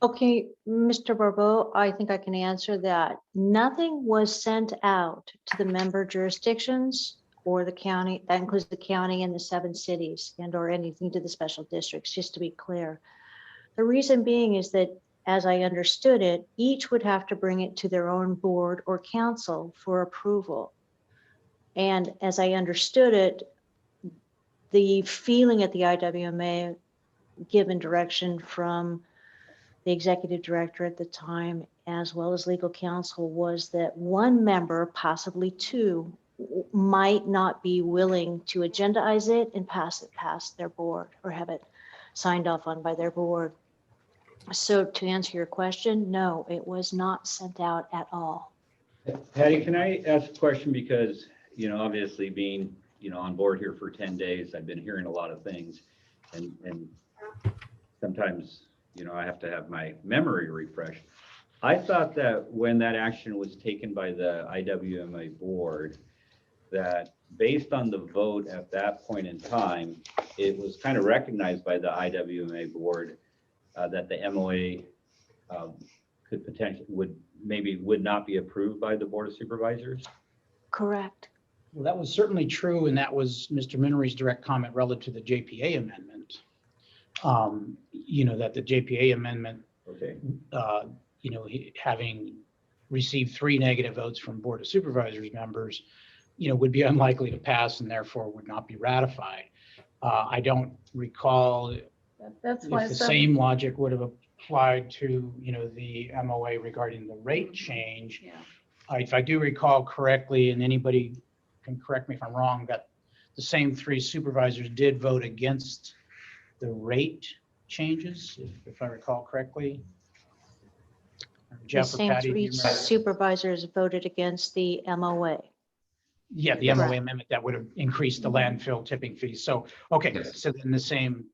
Okay, Mr. Barbeau, I think I can answer that. Nothing was sent out to the member jurisdictions or the county, that includes the county and the 7 cities, and or anything to the special districts, just to be clear. The reason being is that, as I understood it, each would have to bring it to their own board or council for approval. And as I understood it, the feeling at the IWMA, given direction from the executive director at the time, as well as legal counsel, was that one member, possibly 2, might not be willing to agendaize it and pass it past their board or have it signed off on by their board. So to answer your question, no, it was not sent out at all. Patty, can I ask a question? Because, obviously being, on board here for 10 days, I've been hearing a lot of things, and sometimes, I have to have my memory refreshed. I thought that when that action was taken by the IWMA board, that based on the vote at that point in time, it was kind of recognized by the IWMA board that the MOA could potentially would not be approved by the Board of Supervisors. Correct. Well, that was certainly true, and that was Mr. Minery's direct comment relative to the JPA amendment. that the JPA amendment, Okay, having received 3 negative votes from Board of Supervisors members, would be unlikely to pass and therefore would not be ratified. I don't recall That's why if the some, same logic would have applied to, the MOA regarding the rate change. yeah. If I do recall correctly, and anybody can correct me if I'm wrong, that the same 3 supervisors did vote against the rate changes, if I recall correctly. The Jeff or same Patty, do 3 you remember? supervisors voted against the MOA. Yeah, the MOA amendment that would have increased the landfill tipping fees. So, okay, Yes. so then the same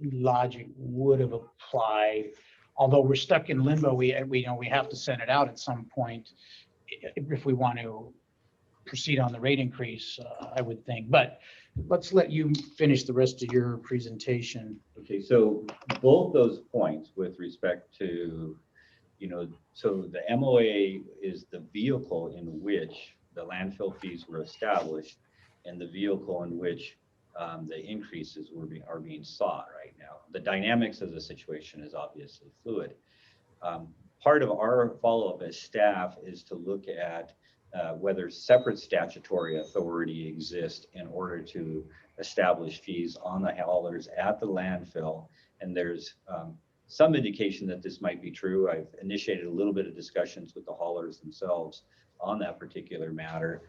logic would have applied. Although we're stuck in limbo, we have to send it out at some point if we want to proceed on the rate increase, I would think. But let's let you finish the rest of your presentation. okay, so both those points with respect to, so the MOA is the vehicle in which the landfill fees were established and the vehicle in which the increases are being sought right now. The dynamics of the situation is obviously fluid. Part of our follow-up as staff is to look at whether separate statutory authority exists in order to establish fees on the haulers at the landfill. And there's some indication that this might be true. I've initiated a little bit of discussions with the haulers themselves on that particular matter.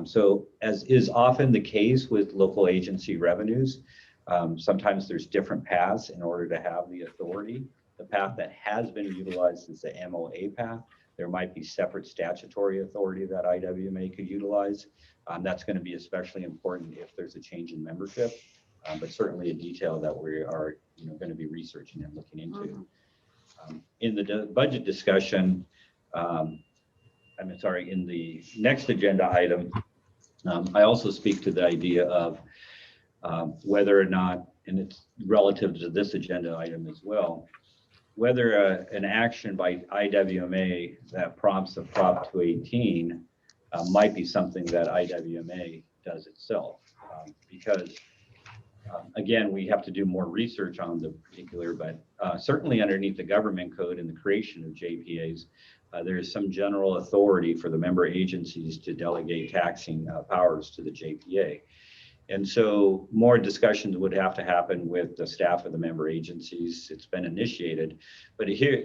So as is often the case with local agency revenues, sometimes there's different paths in order to have the authority. The path that has been utilized is the MOA path. There might be separate statutory authority that IWMA could utilize. That's going to be especially important if there's a change in membership, but certainly a detail that we are going to be researching and looking into. In the budget discussion, in the next agenda item, I also speak to the idea of whether or not, and it's relative to this agenda item as well, whether an action by IWMA that prompts a Prop 218 might be something that IWMA does itself. Because again, we have to do more research on the particular, but certainly underneath the government code and the creation of JPAs, there is some general authority for the member agencies to delegate taxing powers to the JPA. And so more discussions would have to happen with the staff of the member agencies. It's been initiated, but here,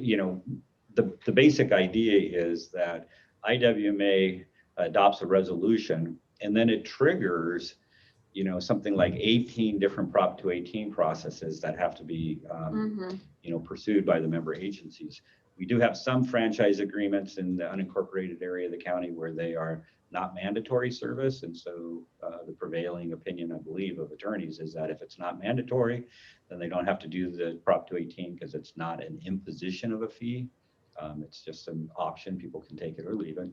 the basic idea is that IWMA adopts a resolution and then it triggers, something like 18 different Prop 218 processes that have to be, pursued by the member agencies. We do have some franchise agreements in the unincorporated area of the county where they are not mandatory service. And so the prevailing opinion, I believe, of attorneys is that if it's not mandatory, then they don't have to do the Prop 218 because it's not an imposition of a fee. It's just an option. People can take it or leave it.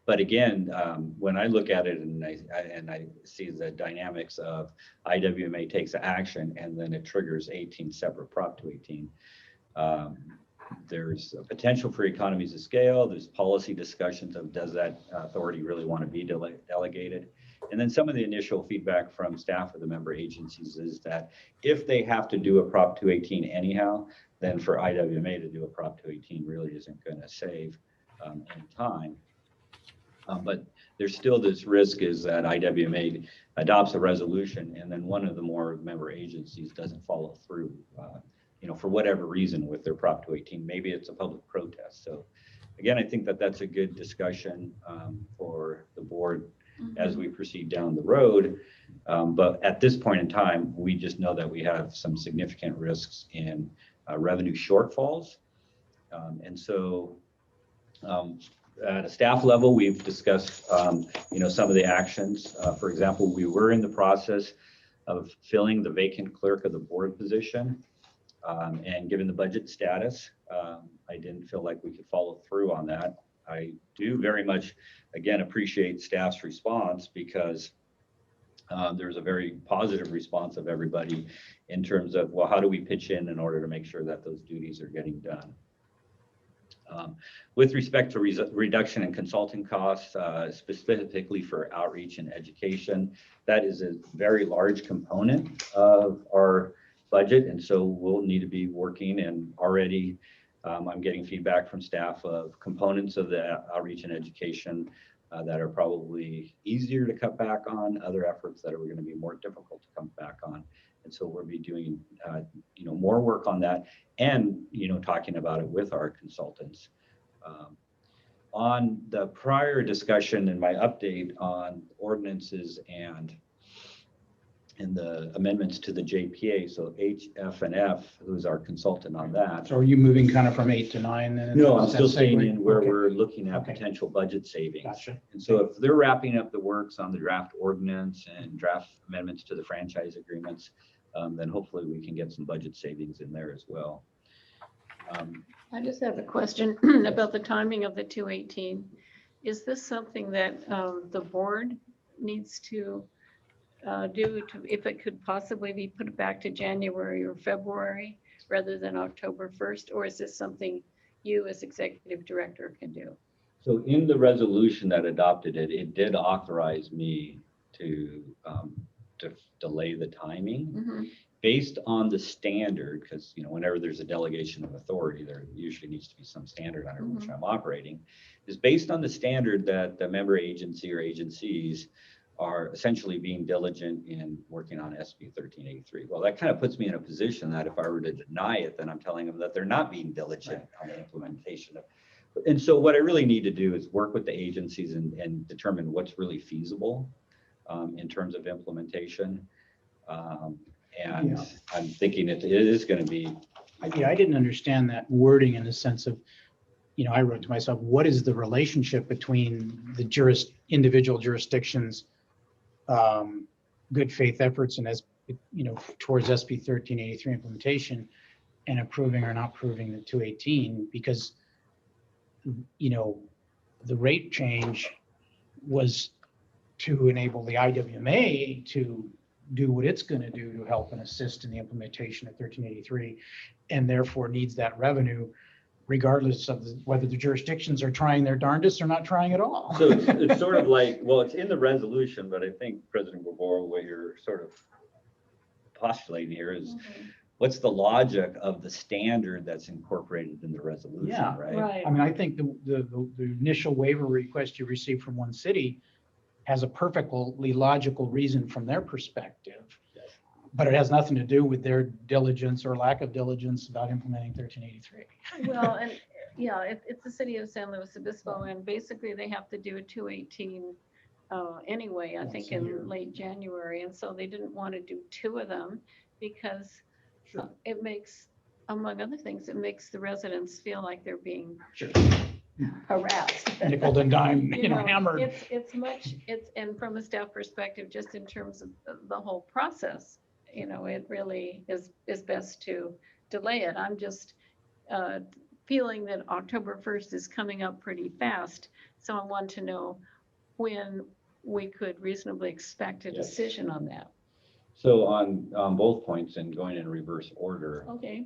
But again, when I look at it and I see the dynamics of IWMA takes action and then it triggers 18 separate Prop 218, there's a potential for economies of scale. There's policy discussions of does that authority really want to be delegated? And then some of the initial feedback from staff of the member agencies is that if they have to do a Prop 218 anyhow, then for IWMA to do a Prop 218 really isn't going to save any time. But there's still this risk is that IWMA adopts a resolution and then one of the more member agencies doesn't follow through. For whatever reason with their Prop 218, maybe it's a public protest. So again, I think that that's a good discussion for the board as we proceed down the road. But at this point in time, we just know that we have some significant risks in revenue shortfalls. And so at a staff level, we've discussed, some of the actions. For example, we were in the process of filling the vacant clerk of the board position. And given the budget status, I didn't feel like we could follow through on that. I do very much, again, appreciate staff's response because there's a very positive response of everybody in terms of, well, how do we pitch in order to make sure that those duties are getting done? With respect to reduction in consulting costs, specifically for outreach and education, that is a very large component of our budget. And so we'll need to be working, and already I'm getting feedback from staff of components of the outreach and education that are probably easier to cut back on, other efforts that are going to be more difficult to come back on. And so we'll be doing, more work on that, and, talking about it with our consultants. On the prior discussion in my update on ordinances and the amendments to the JPA, so H, F, and F, who's our consultant on that. So are you moving kind of from 8 to 9 then? No, I'm Is that still staying segue? in where Okay. we're looking at Okay. potential budget savings. Gotcha. And so if they're wrapping up the works on the draft ordinance and draft amendments to the franchise agreements, then hopefully we can get some budget savings in there as well. I just have a question about the timing of the 218. Is this something that the board needs to do, if it could possibly be put back to January or February rather than October 1st? Or is this something you as executive director can do? So in the resolution that adopted it, it did authorize me to delay the timing. Mhm. Based on the standard, because whenever there's a delegation of authority, there usually needs to be some standard under which I'm operating, is based on the standard that the member agency or agencies are essentially being diligent in working on SB 1383. Well, that kind of puts me in a position that if I were to deny it, then I'm telling them that they're not being diligent on the implementation of. And so what I really need to do is work with the agencies and determine what's really feasible in terms of implementation. And Yeah. I'm thinking it is going to be. Yeah, I didn't understand that wording in the sense of, I wrote to myself, what is the relationship between the individual jurisdictions' good faith efforts and towards SB 1383 implementation and approving or not approving the 218? Because, the rate change was to enable the IWMA to do what it's going to do to help and assist in the implementation of 1383, and therefore needs that revenue regardless of whether the jurisdictions are trying their darndest or not trying at all. So it's sort of like, well, it's in the resolution, but I think President Gabor, what you're sort of postulating here is what's the logic of the standard that's incorporated in the resolution, Yeah, right? Right. I mean, I think the initial waiver request you received from one city has a perfectly logical reason from their perspective, but it has nothing to do with their diligence or lack of diligence about implementing 1383. Well, and it's the city of San Luis Obispo, and basically they have to do a 218 anyway, I think in late January. And so they didn't want to do two of them because it makes, among other things, it makes the residents feel like they're being harassed. Nickel and dime, hammered. And from a staff perspective, just in terms of the whole process, it really is best to delay it. I'm just feeling that October 1st is coming up pretty fast. So I want to know when we could reasonably expect a decision on that. So on both points and going in reverse order, Okay.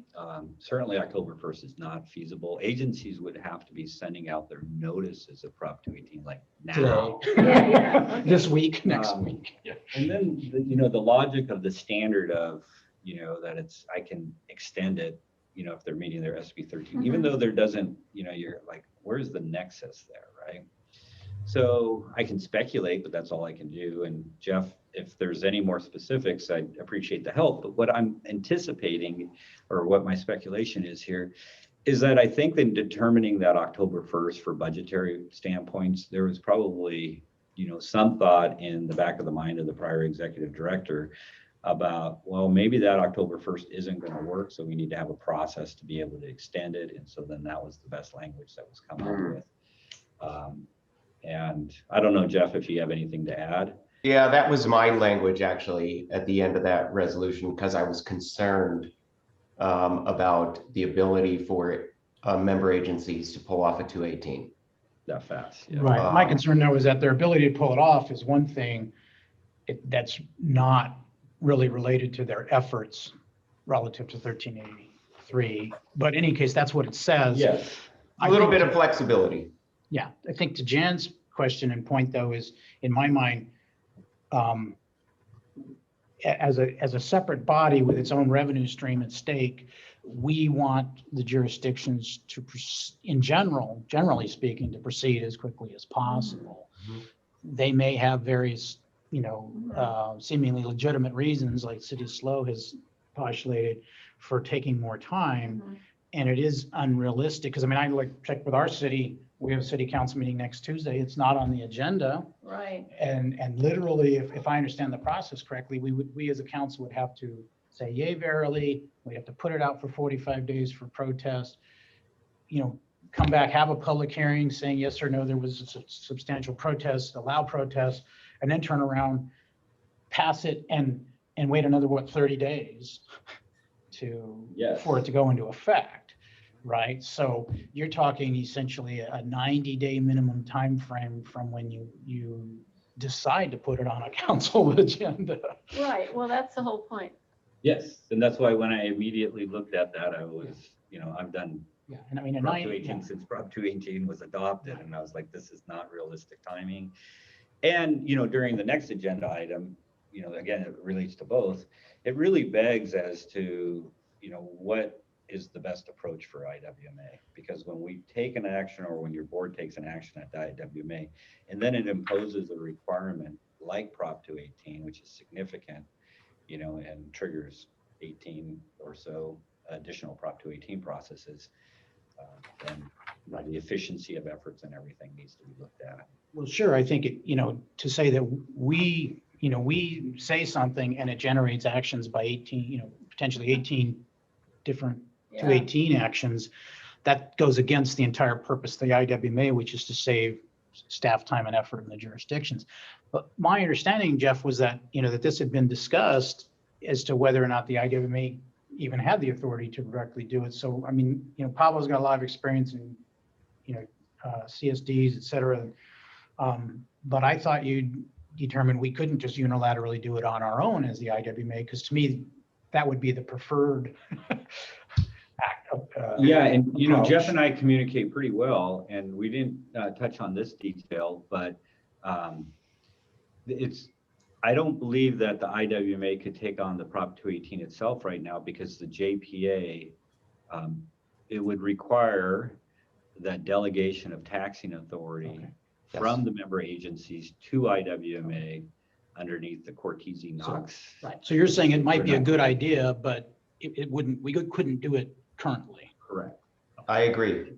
certainly October 1st is not feasible. Agencies would have to be sending out their notices of Prop 218 like now. Yeah. This week, next week. And then, the logic of the standard of, that I can extend it, if they're meeting their SB 13, even though there doesn't, you're like, where's the nexus there, right? So I can speculate, but that's all I can do. And Jeff, if there's any more specifics, I'd appreciate the help. But what I'm anticipating, or what my speculation is here, is that I think that determining that October 1st for budgetary standpoints, there was probably, some thought in the back of the mind of the prior executive director about, well, maybe that October 1st isn't going to work. So we need to have a process to be able to extend it. And so then that was the best language that was come up with. And I don't know, Jeff, if you have anything to add. Yeah, that was my language actually at the end of that resolution, because I was concerned about the ability for member agencies to pull off a 218. That fast. Yeah. Right. My concern though is that their ability to pull it off is one thing that's not really related to their efforts relative to 1383. But in any case, that's what it says. Yes. A little bit of flexibility. Yeah, I think to Jan's question and point though is, in my mind, as a separate body with its own revenue stream at stake, we want the jurisdictions to, generally speaking, to proceed as quickly as possible. Mhm. They may have various, seemingly legitimate reasons, like City Slow has postulated, for taking more time. Mhm. And it is unrealistic, because I mean, I like check with our city, we have a city council meeting next Tuesday, it's not on the agenda. Right. And literally, if I understand the process correctly, we as a council would have to say yay verily, we have to put it out for 45 days for protest, come back, have a public hearing saying yes or no, there was a substantial protest, allow protest, and then turn around, pass it, and wait another, 30 days for it to go into effect, right? So you're talking essentially a 90-day minimum time frame from when you decide to put it on a council agenda. Right. Well, that's the whole point. Yes, and that's why when I immediately looked at that, I was, I've done Yeah, and I mean, Prop 218 since Prop 218 was adopted, and I was like, this is not realistic timing. And, during the next agenda item, again, it relates to both. It really begs as to, what is the best approach for IWMA? Because when we take an action, or when your board takes an action at the IWMA, and then it imposes a requirement like Prop 218, which is significant, and triggers 18 or so additional Prop 218 processes, then the efficiency of efforts and everything needs to be looked at. Well, sure, I think to say that we say something and it generates actions by 18, potentially 18 different 218 actions, that goes against the entire purpose of the IWMA, which is to save staff time and effort in the jurisdictions. But my understanding, Jeff, was that, that this had been discussed as to whether or not the IWMA even had the authority to directly do it. So, I mean, Pablo's got a lot of experience in, CSDs, et cetera. But I thought you'd determined we couldn't just unilaterally do it on our own as the IWMA, because to me, that would be the preferred act of, Yeah, and approach. Jeff and I communicate pretty well, and we didn't touch on this detail, but I don't believe that the IWMA could take on the Prop 218 itself right now, because the JPA, it would require that delegation of taxing authority from the member agencies to IWMA underneath the Cortese-Knox. Right. So you're saying it might be a good idea, but it wouldn't, we couldn't do it currently. Correct. I agree.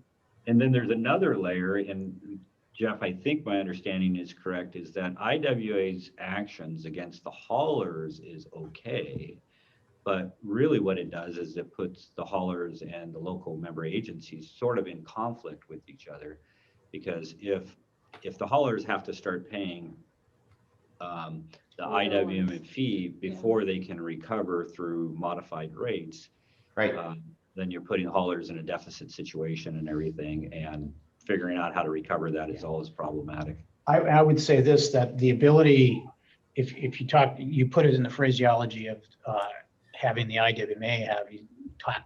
And then there's another layer, and Jeff, I think my understanding is correct, is that IWA's actions against the haulers is okay, but really what it does is it puts the haulers and the local member agencies sort of in conflict with each other, because if the haulers have to start paying the IWMA fee before they can recover through modified rates, Right. then you're putting haulers in a deficit situation and everything, and figuring out how to recover that is always problematic. I would say this, that the ability, if you put it in the phraseology of having the IWMA have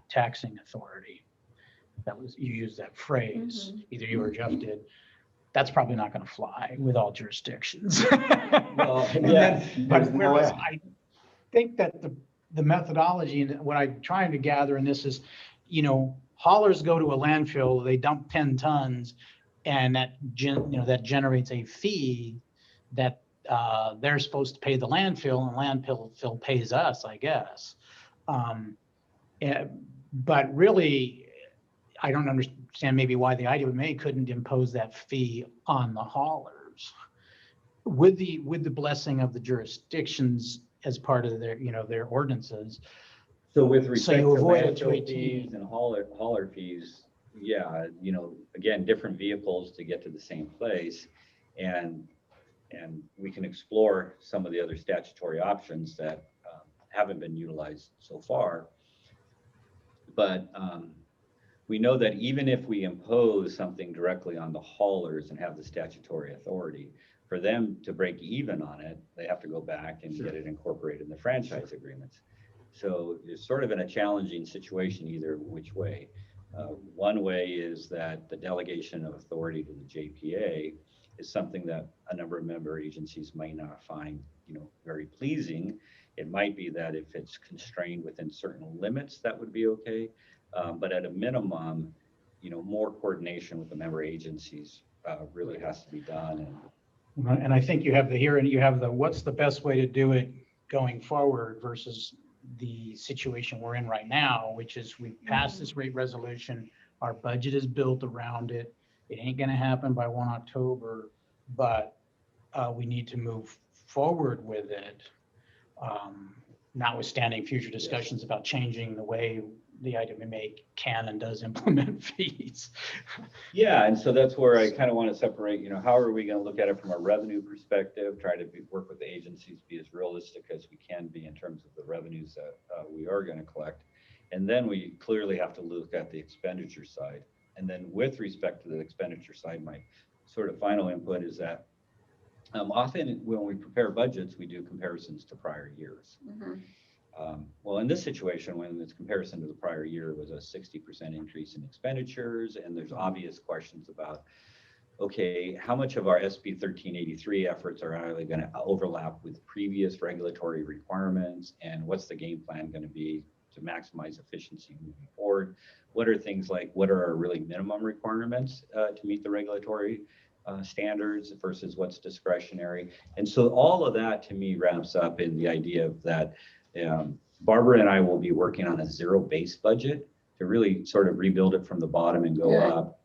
taxing authority. You used that phrase, either you or Jeff did. That's probably not going to fly with all jurisdictions. Well, But whereas I think that the methodology and what I'm trying to gather in this is, haulers go to a landfill, they dump 10 tons, and that generates a fee that they're supposed to pay the landfill, and landfill pays us, I guess. But really, I don't understand maybe why the IWMA couldn't impose that fee on the haulers with the blessing of the jurisdictions as part of their ordinances. So with respect to avoid a landfill 218. fees and hauler fees, yeah, again, different vehicles to get to the same place, and we can explore some of the other statutory options that haven't been utilized so far. But we know that even if we impose something directly on the haulers and have the statutory authority, for them to break even on it, they have to go back and get it incorporated in the franchise agreements. So it's sort of in a challenging situation either which way. One way is that the delegation of authority to the JPA is something that a number of member agencies might not find, very pleasing. It might be that if it's constrained within certain limits, that would be okay. But at a minimum, more coordination with the member agencies really has to be done. And I think you have what's the best way to do it going forward versus the situation we're in right now, which is we passed this rate resolution, our budget is built around it. It ain't gonna happen by 1 October, but we need to move forward with it. Notwithstanding future discussions about changing the way the IWMA can and does implement fees. Yeah, and so that's where I kind of want to separate, how are we going to look at it from a revenue perspective, try to work with the agencies, be as realistic as we can be in terms of the revenues that we are going to collect. And then we clearly have to look at the expenditure side. And then with respect to the expenditure side, my sort of final input is that often when we prepare budgets, we do comparisons to prior years. Well, in this situation, when it's comparison to the prior year was a 60% increase in expenditures, and there's obvious questions about, okay, how much of our SB 1383 efforts are really going to overlap with previous regulatory requirements, and what's the game plan going to be to maximize efficiency moving forward? What are things like, what are our really minimum requirements to meet the regulatory standards versus what's discretionary? And so all of that to me wraps up in the idea of that Barbara and I will be working on a zero-based budget to really sort of rebuild it from the bottom and go up.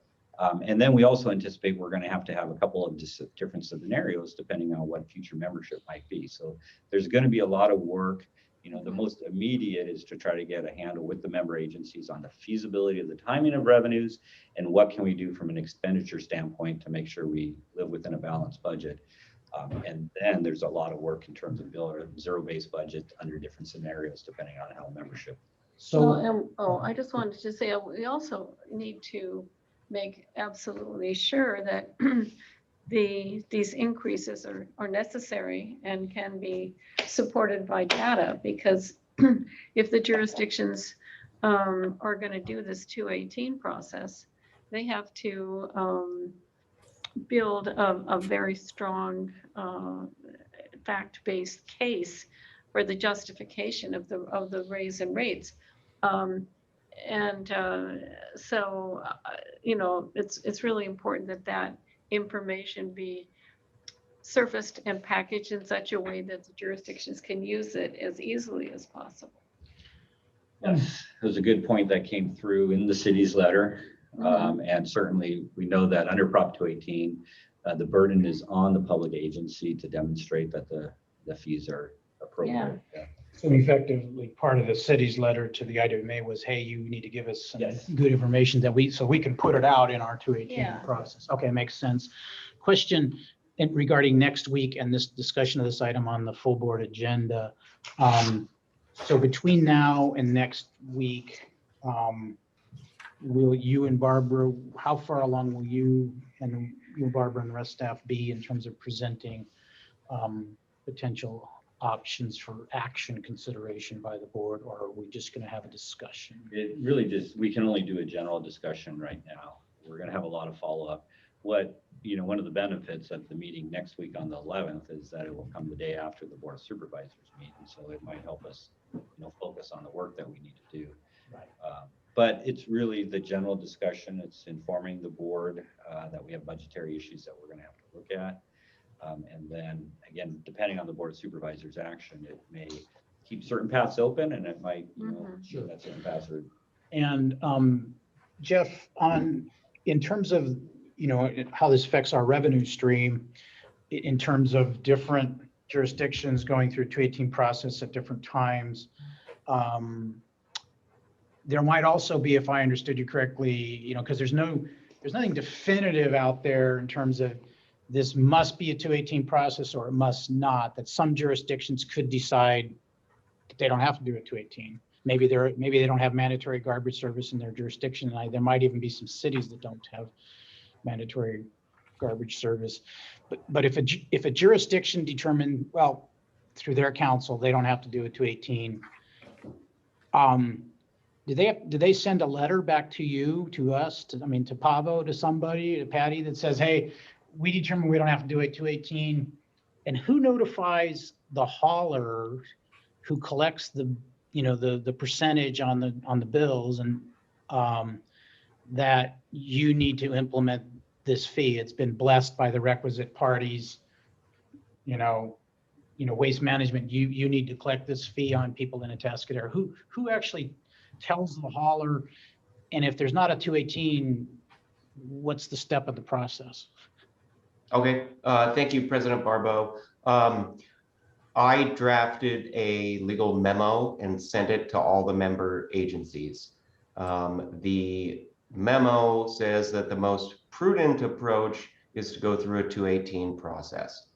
And then we also anticipate we're going to have a couple of different scenarios depending on what future membership might be. So there's going to be a lot of work. The most immediate is to try to get a handle with the member agencies on the feasibility of the timing of revenues and what can we do from an expenditure standpoint to make sure we live within a balanced budget. And then there's a lot of work in terms of building a zero-based budget under different scenarios depending on how membership. So, I just wanted to say, we also need to make absolutely sure that these increases are necessary and can be supported by data, because if the jurisdictions are going to do this 218 process, they have to build a very strong fact-based case for the justification of the raise in rates. So it's really important that information be surfaced and packaged in such a way that the jurisdictions can use it as easily as possible. Yes, it was a good point that came through in the city's letter. And certainly we know that under Prop 218, the burden is on the public agency to demonstrate that the fees are appropriate. Yeah. So effectively, part of the city's letter to the IWMA was, hey, you need to give us some good information so we can put it out in our 218 process. Okay, makes sense. Question regarding next week and this discussion of this item on the full board agenda. So between now and next week, will you and Barbara, how far along will you, Barbara, and the rest staff be in terms of presenting potential options for action consideration by the board, or are we just going to have a discussion? It really we can only do a general discussion right now. We're going to have a lot of follow-up. One of the benefits of the meeting next week on the 11th is that it will come the day after the Board of Supervisors meeting. So it might help us, focus on the work that we need to do. Right. But it's really the general discussion. It's informing the board that we have budgetary issues that we're going to have to look at. And then again, depending on the Board of Supervisors action, it may keep certain paths open and it might, sure that certain paths are. And Jeff, in terms of, how this affects our revenue stream in terms of different jurisdictions going through 218 process at different times, there might also be, if I understood you correctly, because there's nothing definitive out there in terms of this must be a 218 process or it must not, that some jurisdictions could decide that they don't have to do a 218. Maybe they don't have mandatory garbage service in their jurisdiction. And there might even be some cities that don't have mandatory garbage service. But if a jurisdiction determined, well, through their council, they don't have to do a 218, do they send a letter back to you, to us, to, I mean, to Pavo, to somebody, to Patty that says, hey, we determined we don't have to do a 218? And who notifies the hauler who collects the, you know, the percentage on the bills and that you need to implement this fee? It's been blessed by the requisite parties, you know, Waste Management, you need to collect this fee on people in a Atascadero. Who actually tells the hauler? And if there's not a 218, what's the step of the process? Okay, thank you, President Barbeau. I drafted a legal memo and sent it to all the member agencies. The memo says that the most prudent approach is to go through a 218 process.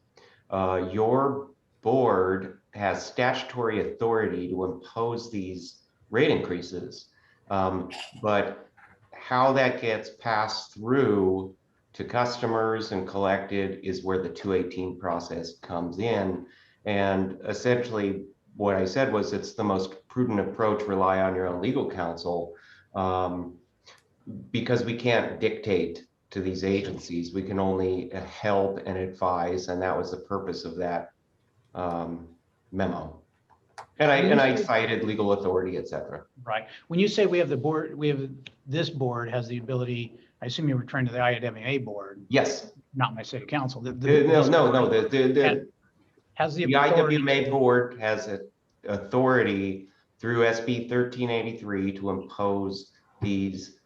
Your board has statutory authority to impose these rate increases, but how that gets passed through to customers and collected is where the 218 process comes in. And essentially what I said was it's the most prudent approach, rely on your own legal counsel, because we can't dictate to these agencies. We can only help and advise, and that was the purpose of that memo. And I cited legal authority, et cetera. Right. When you say we have the board, this board has the ability, I assume you were referring to the IWMA board. Yes. Not my city council. No. Has the The authority. IWMA board has authority through SB 1383 to impose these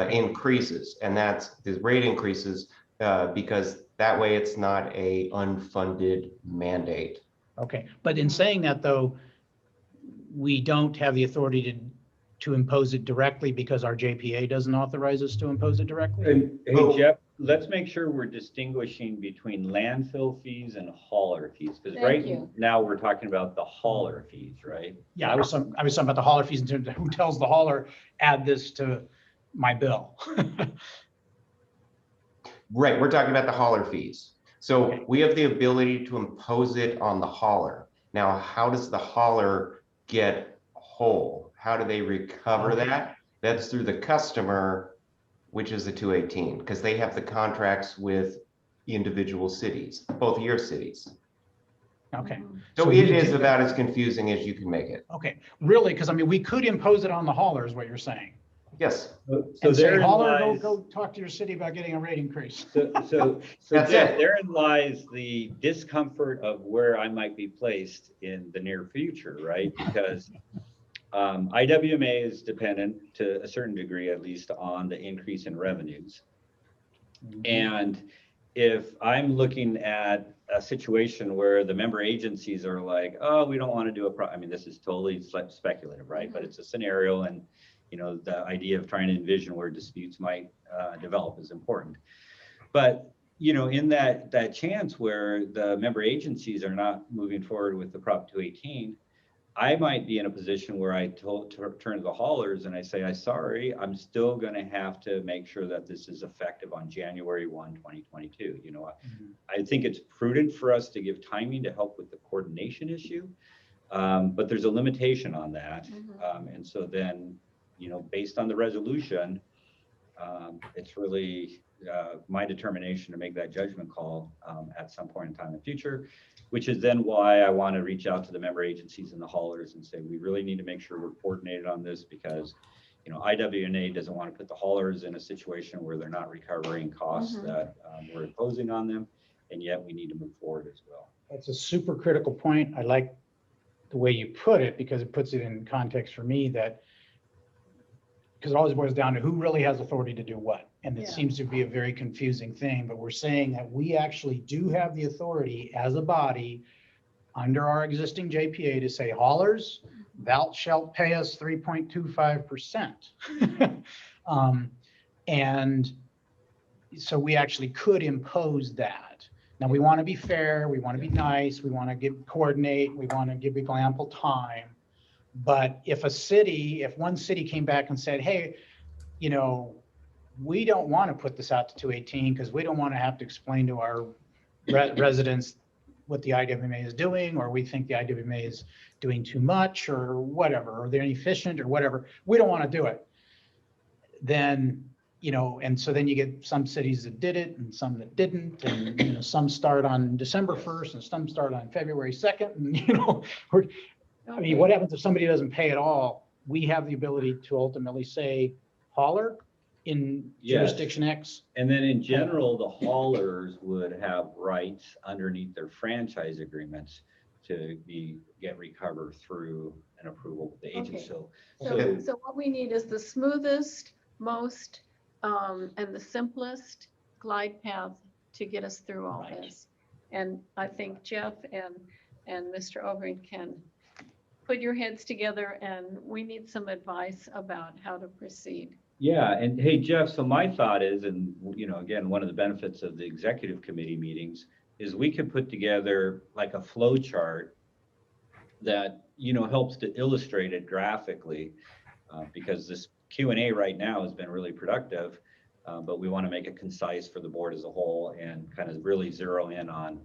increases, and that's the rate increases, because that way it's not a unfunded mandate. Okay, but in saying that though, we don't have the authority to impose it directly because our JPA doesn't authorize us to impose it directly? And, hey, Jeff, let's make sure we're distinguishing between landfill fees and hauler fees, because now we're talking about the hauler fees, right? Yeah, I was talking about the hauler fees in terms of who tells the hauler, add this to my bill. Right, we're talking about the hauler fees. So Okay. we have the ability to impose it on the hauler. Now, how does the hauler get whole? How do they recover that? That's through the customer, which is the 218, because they have the contracts with individual cities, both your cities. Okay. So So it we is do about as confusing as you can make it. Okay, really? Because I mean, we could impose it on the hauler is what you're saying. Yes. So And say, therein hauler, lies, go talk to your city about getting a rate increase. so That's Jeff, it. therein lies the discomfort of where I might be placed in the near future, right? Because IWMA is dependent to a certain degree, at least, on the increase in revenues. And if I'm looking at a situation where the member agencies are like, oh, we don't want to do I mean, this is totally speculative, right? But it's a scenario, and you know, the idea of trying to envision where disputes might develop is important. But you know, in that chance where the member agencies are not moving forward with the Prop 218, I might be in a position where I turn to the haulers and I say, I'm sorry, I'm still going to have to make sure that this is effective on January 1, 2022. You know, I think it's prudent for us to give timing to help with the coordination issue, but there's a limitation on that. And so then, you know, based on the resolution, it's really my determination to make that judgment call at some point in time in the future, which is then why I want to reach out to the member agencies and the haulers and say, we really need to make sure we're coordinated on this, because, you know, IWMA doesn't want to put the haulers in a situation where they're not recovering costs that we're imposing on them. And yet we need to move forward as well. That's a super critical point. I like the way you put it, because it puts it in context for me that, because it always boils down to who really has authority to do what. And it seems to be a very confusing thing, but we're saying that we actually do have the authority as a body under our existing JPA to say, haulers, thou shalt pay us 3.25%. And so we actually could impose that. Now we want to be fair, we want to be nice, we want to coordinate, we want to give people ample time. But if one city came back and said, hey, you know, we don't want to put this out to 218 because we don't want to have to explain to our residents what the IWMA is doing, or we think the IWMA is doing too much or whatever, or they're inefficient or whatever, we don't want to do it. Then, and so then you get some cities that did it and some that didn't, and, some start on December 1st and some start on February 2nd. And, I mean, what happens if somebody doesn't pay at all? We have the ability to ultimately say, hauler in Yes. jurisdiction X. And then in general, the haulers would have rights underneath their franchise agreements to get recovered through an approval of the agency. Okay. So what we need is the smoothest, most, and the simplest glide path to get us through all Right. this. And I think Jeff and Mr. Ogren can put your heads together, and we need some advice about how to proceed. Yeah, and hey, Jeff, so my thought is, and again, one of the benefits of the executive committee meetings is we could put together like a flow chart that, helps to illustrate it graphically, because this Q&A right now has been really productive, but we want to make it concise for the board as a whole and kind of really zero in on,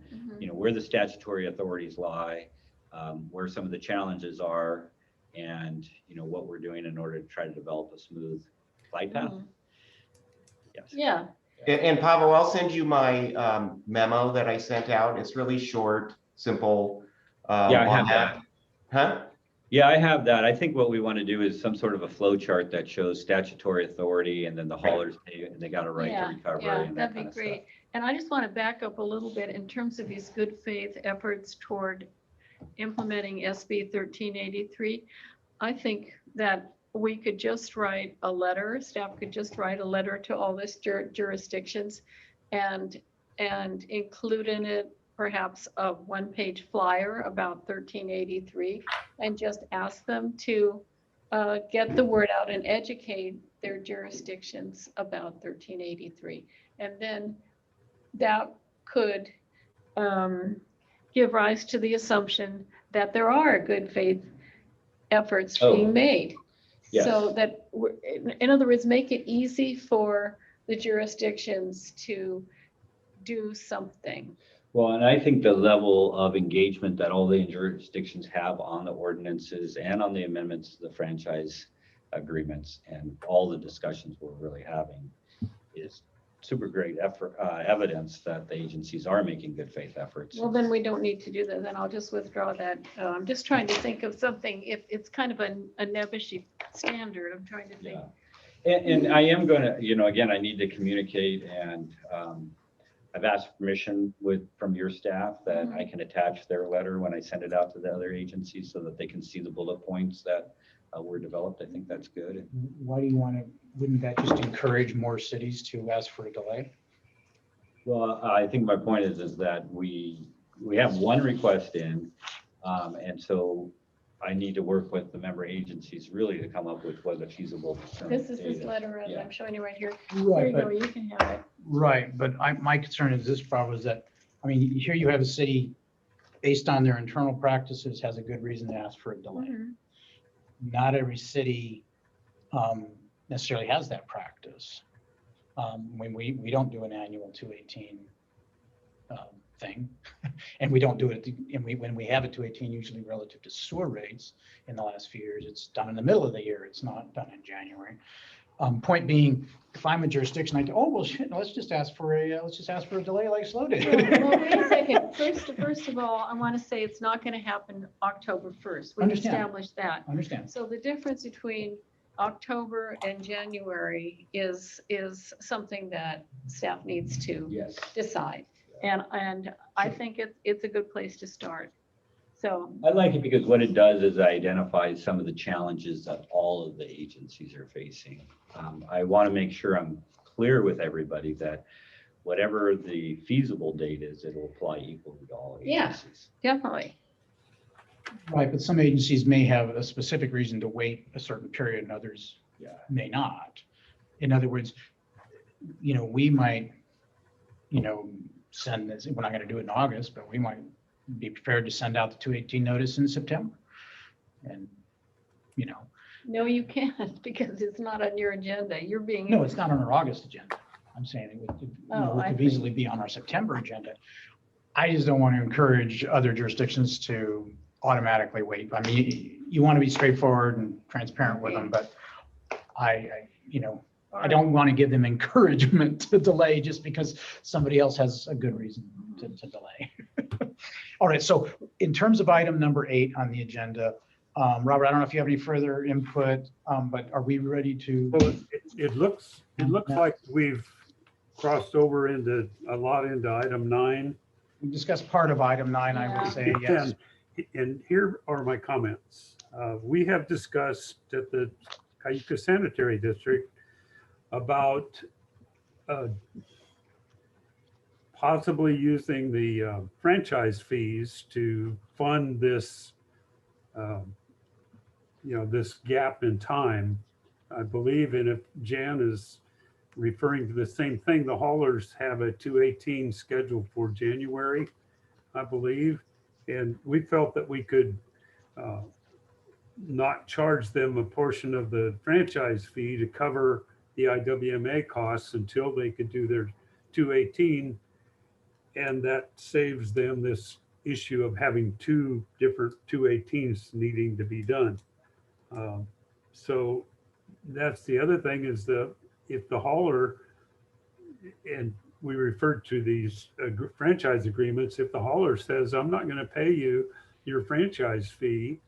where the statutory authorities lie, where some of the challenges are, and, what we're doing in order to try to develop a smooth glide path. Yes. Yeah. And Pablo, I'll send you my memo that I sent out. It's really short, simple. Yeah, I have on that. Huh? Yeah, I have that. I think what we want to do is some sort of a flow chart that shows statutory authority and then the haulers pay and they got a right to recovery and that that'd kind be of great. stuff. And I just want to back up a little bit in terms of these good faith efforts toward implementing SB 1383. I think that we could just write a letter, staff could just write a letter to all these jurisdictions and include in it perhaps a one-page flyer about 1383 and just ask them to get the word out and educate their jurisdictions about 1383. And then that could give rise to the assumption that there are good faith efforts being made. Yes. So that, in other words, make it easy for the jurisdictions to do something. Well, and I think the level of engagement that all the jurisdictions have on the ordinances and on the amendments to the franchise agreements and all the discussions we're really having is super great evidence that the agencies are making good faith efforts. Well, then we don't need to do that. Then I'll just withdraw that. I'm just trying to think of something, if it's kind of a nebbishy standard, I'm trying to think. Yeah. And I am going to, again, I need to communicate, and I've asked permission from your staff that I can attach their letter when I send it out to the other agencies so that they can see the bullet points that were developed. I think that's good. Why do you want to, wouldn't that just encourage more cities to ask for a delay? Well, I think my point is that we have one request in, and so I need to work with the member agencies really to come up with what a feasible. This is his letter, and I'm showing you right here. Right, Here you go, but, you can have it. right, but my concern is this problem is that, I mean, here you have a city based on their internal practices has a good reason to ask for a delay. Not every city necessarily has that practice. When we don't do an annual 218 thing, and we don't do it, and when we have a 218, usually relative to sewer rates in the last few years, it's done in the middle of the year. It's not done in January. Point being, if I'm a jurisdiction, well, shit, let's just ask for a delay like SLO did. Well, wait a second. First of all, I want to say it's not going to happen October 1st. We've established that. Understand. So the difference between October and January is something that staff needs to decide. And I think it's a good place to start. So I like it because what it does is identify some of the challenges that all of the agencies are facing. I want to make sure I'm clear with everybody that whatever the feasible date is, it'll apply equally to all agencies. Yeah, definitely. Right, but some agencies may have a specific reason to wait a certain period and others may not. In other words, we might, send this, we're not going to do it in August, but we might be prepared to send out the 218 notice in September. And, No, you can't, because it's not on your agenda. You're being. No, it's not on our August agenda. I'm saying it could I easily be on our September agenda. I just don't want to encourage other jurisdictions to automatically wait. I mean, you want to be straightforward and transparent with them, but I don't want to give them encouragement to delay just because somebody else has a good reason to delay. All right, so in terms of item number 8 on the agenda, Robert, I don't know if you have any further input, but are we ready to? Well, it looks like we've crossed over into item 9. We discussed part of item 9, I would say, yes. And here are my comments. We have discussed at the Cayuga Sanitary District about possibly using the franchise fees to fund this, this gap in time. I believe, and if Jan is referring to the same thing, the haulers have a 218 scheduled for January, I believe. And we felt that we could not charge them a portion of the franchise fee to cover the IWMA costs until they could do their 218. And that saves them this issue of having 2 different 218s needing to be done. So that's the other thing is if the hauler, and we referred to these franchise agreements, if the hauler says, I'm not going to pay you your franchise fee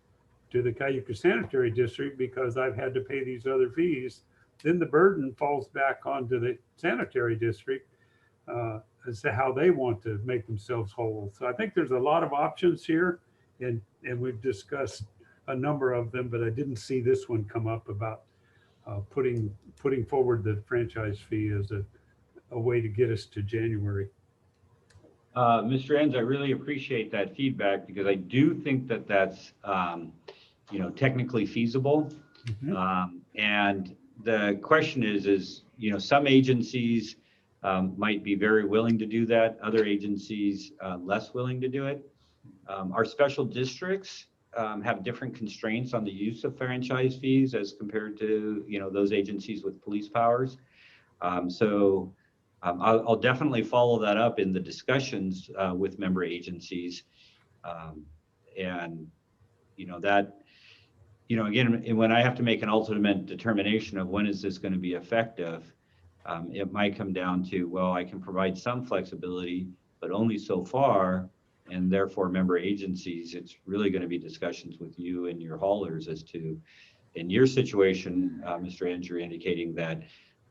to the Cayuga Sanitary District because I've had to pay these other fees, then the burden falls back onto the sanitary district as to how they want to make themselves whole. So I think there's a lot of options here, and we've discussed a number of them, but I didn't see this one come up about putting forward the franchise fee as a way to get us to January. Mr. Enns, I really appreciate that feedback because I do think that that's, technically feasible. Mhm. And the question is, some agencies might be very willing to do that. Other agencies less willing to do it. Our special districts have different constraints on the use of franchise fees as compared to, those agencies with police powers. I'll definitely follow that up in the discussions with member agencies. Again, when I have to make an ultimate determination of when is this going to be effective, it might come down to, well, I can provide some flexibility, but only so far. And therefore, member agencies, it's really going to be discussions with you and your haulers as to, in your situation, Mr. Enns, you're indicating that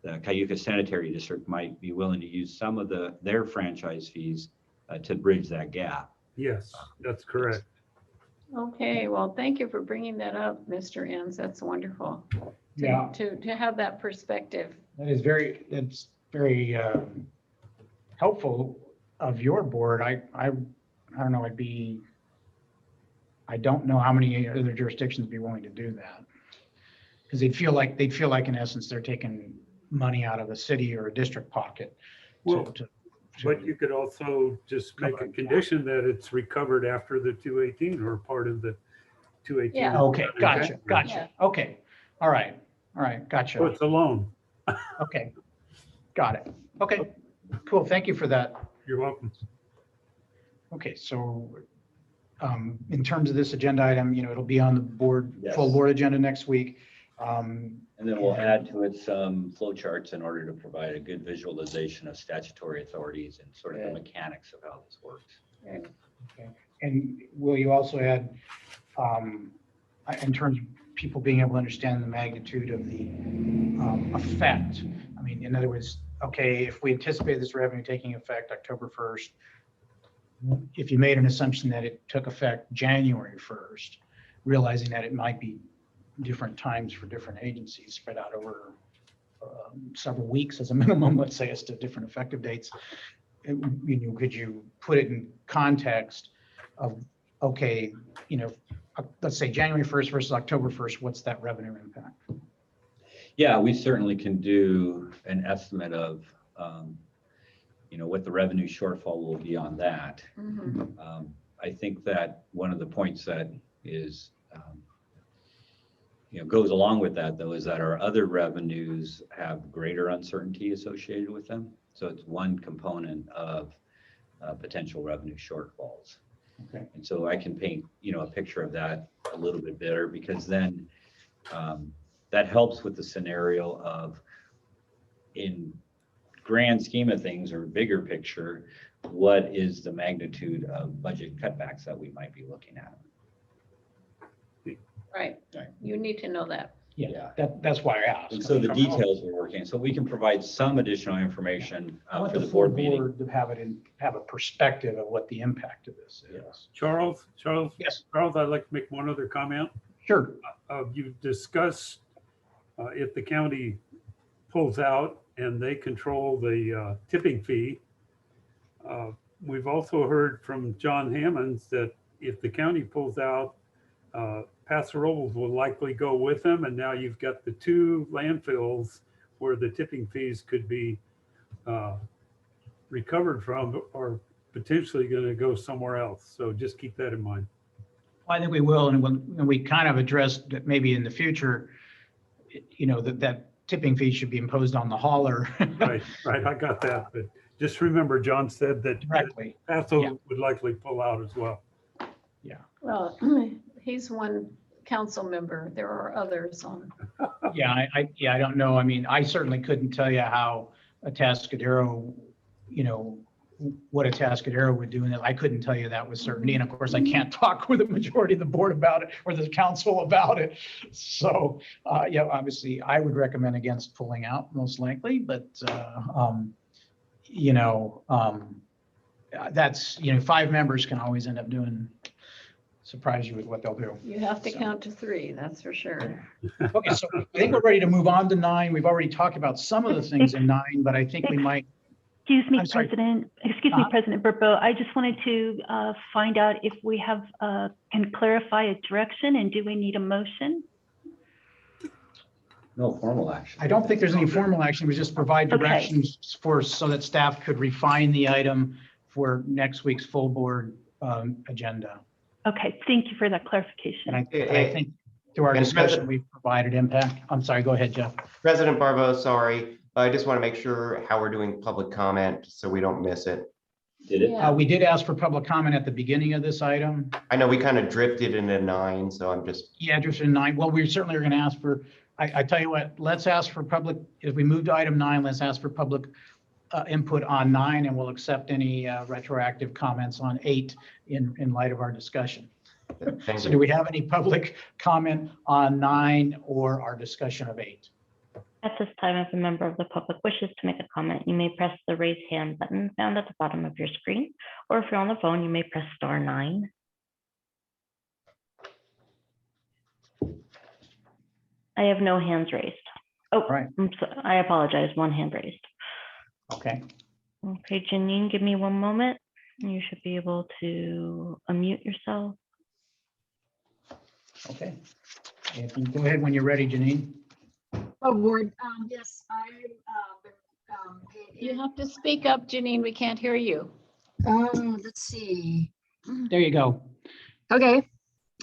the Cayuga Sanitary District might be willing to use some of their franchise fees to bridge that gap. Yes, that's correct. Okay, well, thank you for bringing that up, Mr. Enns. That's wonderful. Yeah. To have that perspective. That's very helpful of your board. I don't know, I don't know how many other jurisdictions would be willing to do that. Because they'd feel like in essence, they're taking money out of a city or a district pocket. Well, but you could also just make a condition that it's recovered after the 218 or part of the 218. Yeah. Okay, gotcha. Yeah. Okay, all right, gotcha. So it's a loan. Okay, got it. Okay, cool, thank you for that. You're welcome. Okay, so in terms of this agenda item, it'll be on the board, Yes. full board agenda next week. And then we'll add to it some flow charts in order to provide a good visualization of statutory authorities and sort of the mechanics of how this works. Okay. And will you also add, in terms of people being able to understand the magnitude of the effect? I mean, in other words, okay, if we anticipate this revenue taking effect October 1st, if you made an assumption that it took effect January 1st, realizing that it might be different times for different agencies spread out over several weeks as a minimum, let's say, as to different effective dates. Could you put it in context of, okay, let's say January 1st versus October 1st, what's that revenue impact? Yeah, we certainly can do an estimate of, what the revenue shortfall will be on that. Mhm. I think that one of the points that is, goes along with that, though, is that our other revenues have greater uncertainty associated with them. So it's one component of potential revenue shortfalls. Okay. And so I can paint, a picture of that a little bit better, because then that helps with the scenario of, in grand scheme of things or bigger picture, what is the magnitude of budget cutbacks that we might be looking at? Right. Right. You need to know that. Yeah, that's why I asked. And so the details we're working, so we can provide some additional information I want for the the full board meeting. board to have a perspective of what the impact of this is. Charles, Yes, I'd like to make one other comment. sure. You discussed if the county pulls out and they control the tipping fee. We've also heard from John Hammonds that if the county pulls out, Paso Robles will likely go with them. And now you've got the two landfills where the tipping fees could be recovered from, or potentially going to go somewhere else. So just keep that in mind. I think we will, and when we kind of addressed that maybe in the future, that tipping fee should be imposed on the hauler. Right, I got that. But just remember, John said that Directly. Paso Yeah. would likely pull out as well. Well, he's one council member. There are others on. Yeah, I don't know. I mean, I certainly couldn't tell you how a Atascadero, what a Atascadero would do. And I couldn't tell you that with certainty. And of course, I can't talk with the majority of the board about it or the council about it. So, obviously I would recommend against pulling out most likely, but, that's, 5 members can always end up surprise you with what they'll do. You have to So. count to 3, that's for sure. Okay, so I think we're ready to move on to 9. We've already talked about some of the things in 9, but I think we might. Excuse me, I'm sorry. President Burpo. I just wanted to find out if we have can clarify a direction, and do we need a motion? No formal action. I don't think there's any formal action. We just provide Okay. directions so that staff could refine the item for next week's full board agenda. Okay, thank you for that clarification. And I think through our And discussion, we've provided impact. I'm sorry, go ahead, Jeff. President Barbeau, sorry. I just want to make sure how we're doing public comment so we don't miss it. Did it? Yeah. We did ask for public comment at the beginning of this item. I know we kind of drifted into 9, so I'm just, Yeah, just in 9. Well, we certainly are going to ask for, I tell you what, let's ask for public, if we move to item 9, let's ask for public input on 9, and we'll accept any retroactive comments on 8 in light of our discussion. thank So you. do we have any public comment on 9 or our discussion of 8? At this time, if a member of the public wishes to make a comment, you may press the raise hand button found at the bottom of your screen, or if you're on the phone, you may press star 9. I have no hands raised. Oh, Right. I apologize, 1 hand raised. Okay, Okay, Janine, give me 1 moment. You should be able to unmute yourself. okay. If you go ahead when you're ready, Janine. Oh, board, yes, You have to speak up, Janine. We can't hear you. let's see. There you go. Okay,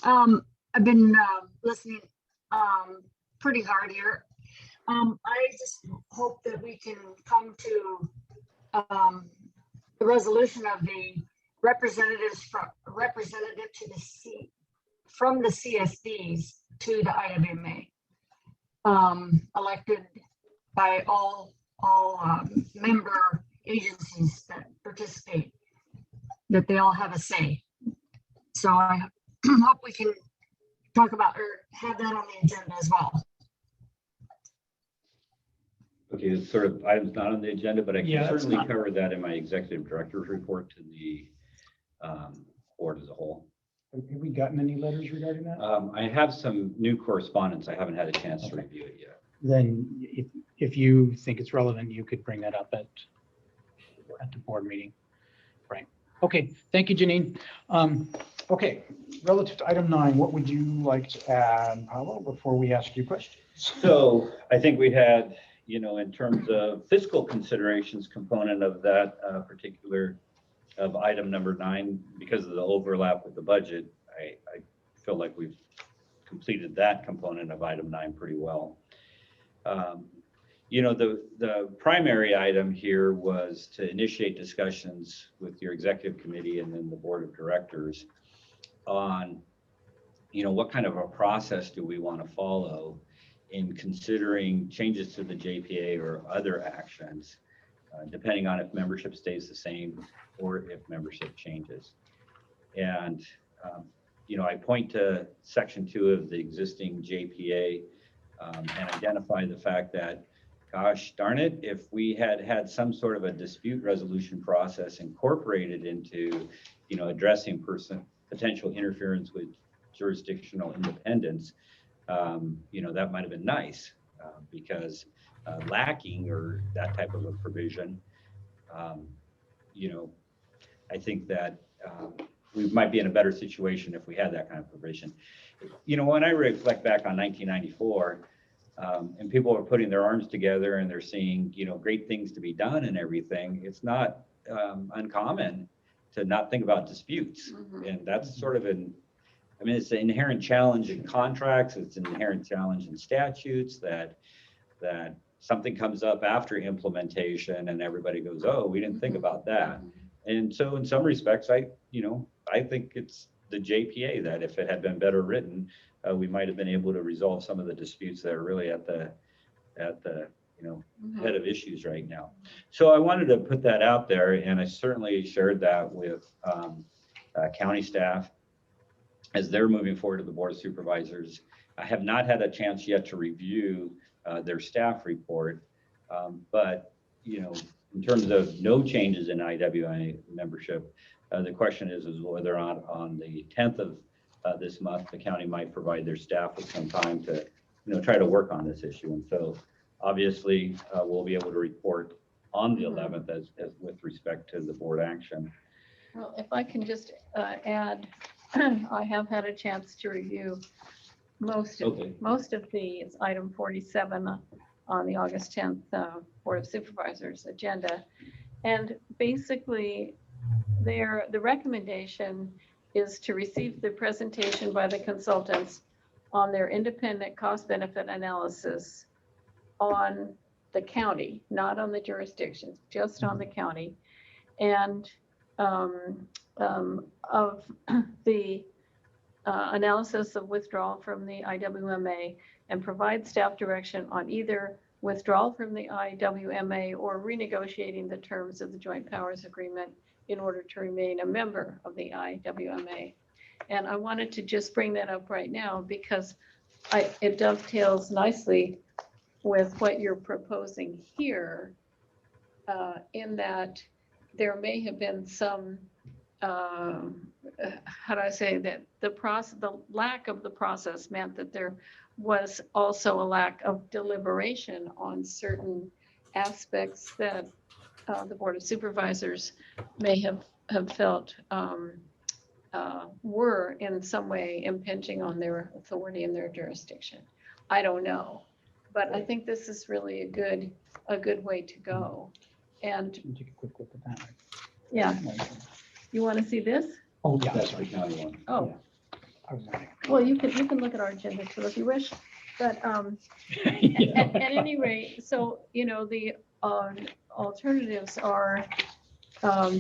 I've been, listening, pretty hard here. I just hope that we can come to, the resolution of the representative to the from the CSDs to the IWMA. Elected by all member agencies that participate, that they all have a say. So I hope we can talk about or have that on the agenda as well. Okay, it's sort of items not on the agenda, but I Yeah, can that's certainly not- cover that in my executive director's report to the board as a whole. Have we gotten any letters regarding that? I have some new correspondence. I haven't had a chance to review it yet. Then if you think it's relevant, you could bring that up at the board meeting. Right. Okay, thank you, Janine. Okay, relative to item 9, what would you like to add, Paolo, before we ask you questions? So I think we had, in terms of fiscal considerations component of that particular of item number 9, because of the overlap with the budget, I feel like we've completed that component of item 9 pretty well. You know, the primary item here was to initiate discussions with your executive committee and then the board of directors on, you know, what kind of a process do we want to follow in considering changes to the JPA or other actions, depending on if membership stays the same or if membership changes. And, you know, I point to section 2 of the existing JPA and identify the fact that, gosh darn it, if we had had some sort of a dispute resolution process incorporated into, you know, addressing potential interference with jurisdictional independence, you know, that might have been nice because lacking or that type of a provision, you know, I think that we might be in a better situation if we had that kind of provision. You know, when I reflect back on 1994, and people are putting their arms together and they're seeing, you know, great things to be done and everything, it's not uncommon to not think about disputes. And that's sort of I mean, it's an inherent challenge in contracts, it's an inherent challenge in statutes that something comes up after implementation and everybody goes, oh, we didn't think about that. And so in some respects, I think it's the JPA that if it had been better written, we might have been able to resolve some of the disputes that are really at the you know, head of issues right now. So I wanted to put that out there, and I certainly shared that with county staff as they're moving forward to the Board of Supervisors. I have not had a chance yet to review their staff report, but you know, in terms of no changes in IWMA membership, the question is whether or not on the 10th of this month, the county might provide their staff with some time to, you know, try to work on this issue. And so obviously we'll be able to report on the 11th as with respect to the board action. Well, if I can just add, I have had a chance to review most of these, item 47 on the August 10th Board of Supervisors agenda. And basically the recommendation is to receive the presentation by the consultants on their independent cost benefit analysis on the county, not on the jurisdictions, just on the county. And of the analysis of withdrawal from the IWMA, and provide staff direction on either withdrawal from the IWMA or renegotiating the terms of the Joint Powers Agreement in order to remain a member of the IWMA. And I wanted to just bring that up right now because it dovetails nicely with what you're proposing here, in that there may have been some, how do I say that, the lack of the process meant that there was also a lack of deliberation on certain aspects that the Board of Supervisors may have felt were in some way impinging on their authority and their jurisdiction. I don't know, but I think this is really a good way to go. And Take a quick look at that. yeah, you want to see this? Oh, yeah, That's sorry. the county one. Oh, I was wondering. well, you can look at our agenda too if you wish. But at any rate, so you know the alternatives are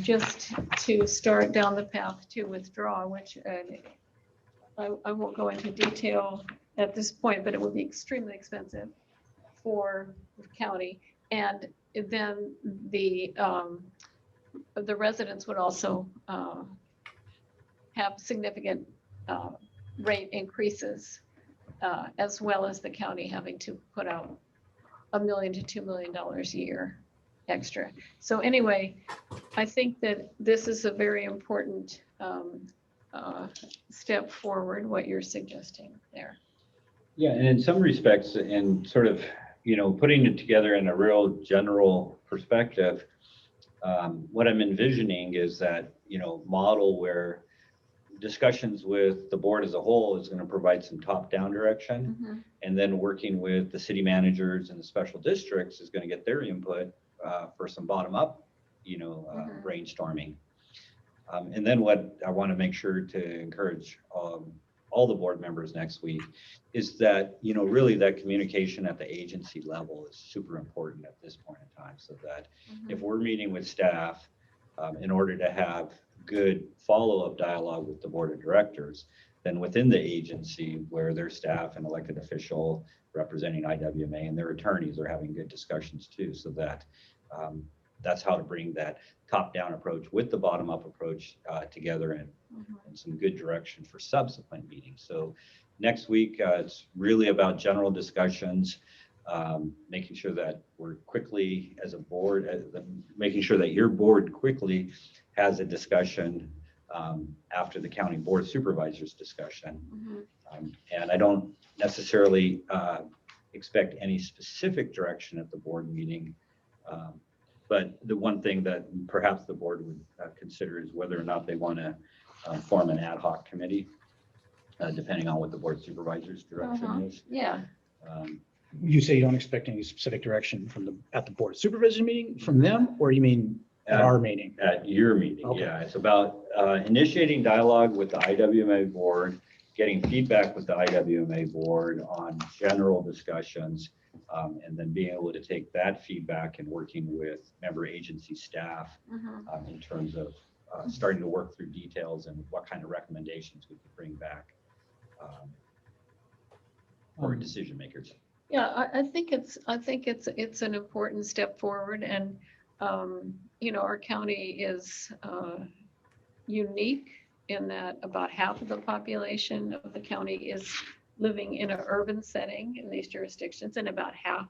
just to start down the path to withdraw, which I won't go into detail at this point, but it would be extremely expensive for the county. And then the residents would also have significant rate increases, as well as the county having to put out $1 million to $2 million a year extra. So anyway, I think that this is a very important step forward, what you're suggesting there. Yeah, and in some respects, and sort of, you know, putting it together in a real general perspective, what I'm envisioning is that, you know, model where discussions with the board as a whole is going to provide some top-down direction, and then working with the city managers and the special districts is going to get their input for some bottom-up, you know, brainstorming. And then what I want to make sure to encourage all all the board members next week, is that, you know, really that communication at the agency level is super important at this point in time, so that if we're meeting with staff, in order to have good follow-up dialogue with the board of directors, then within the agency where their staff and elected official representing IWMA and their attorneys are having good discussions too, so that that's how to bring that top-down approach with the bottom-up approach together and some good direction for subsequent meetings. So next week, it's really about general discussions, making sure that we're quickly as a board, making sure that your board quickly has a discussion after the county board supervisors discussion. And I don't necessarily expect any specific direction at the board meeting. But the one thing that perhaps the board would consider is whether or not they want to form an ad hoc committee, depending on what the board supervisor's direction is. Yeah. You say you don't expect any specific direction from at the board supervision meeting from them, or you mean at our meeting? At your meeting, Okay. yeah. It's about initiating dialogue with the IWMA board, getting feedback with the IWMA board on general discussions, and then being able to take that feedback and working with member agency staff in terms of starting to work through details and what kind of recommendations we could bring back for decision makers. Yeah, I think it's an important step forward, and you know, our county is unique in that about half of the population of the county is living in an urban setting in these jurisdictions, and about half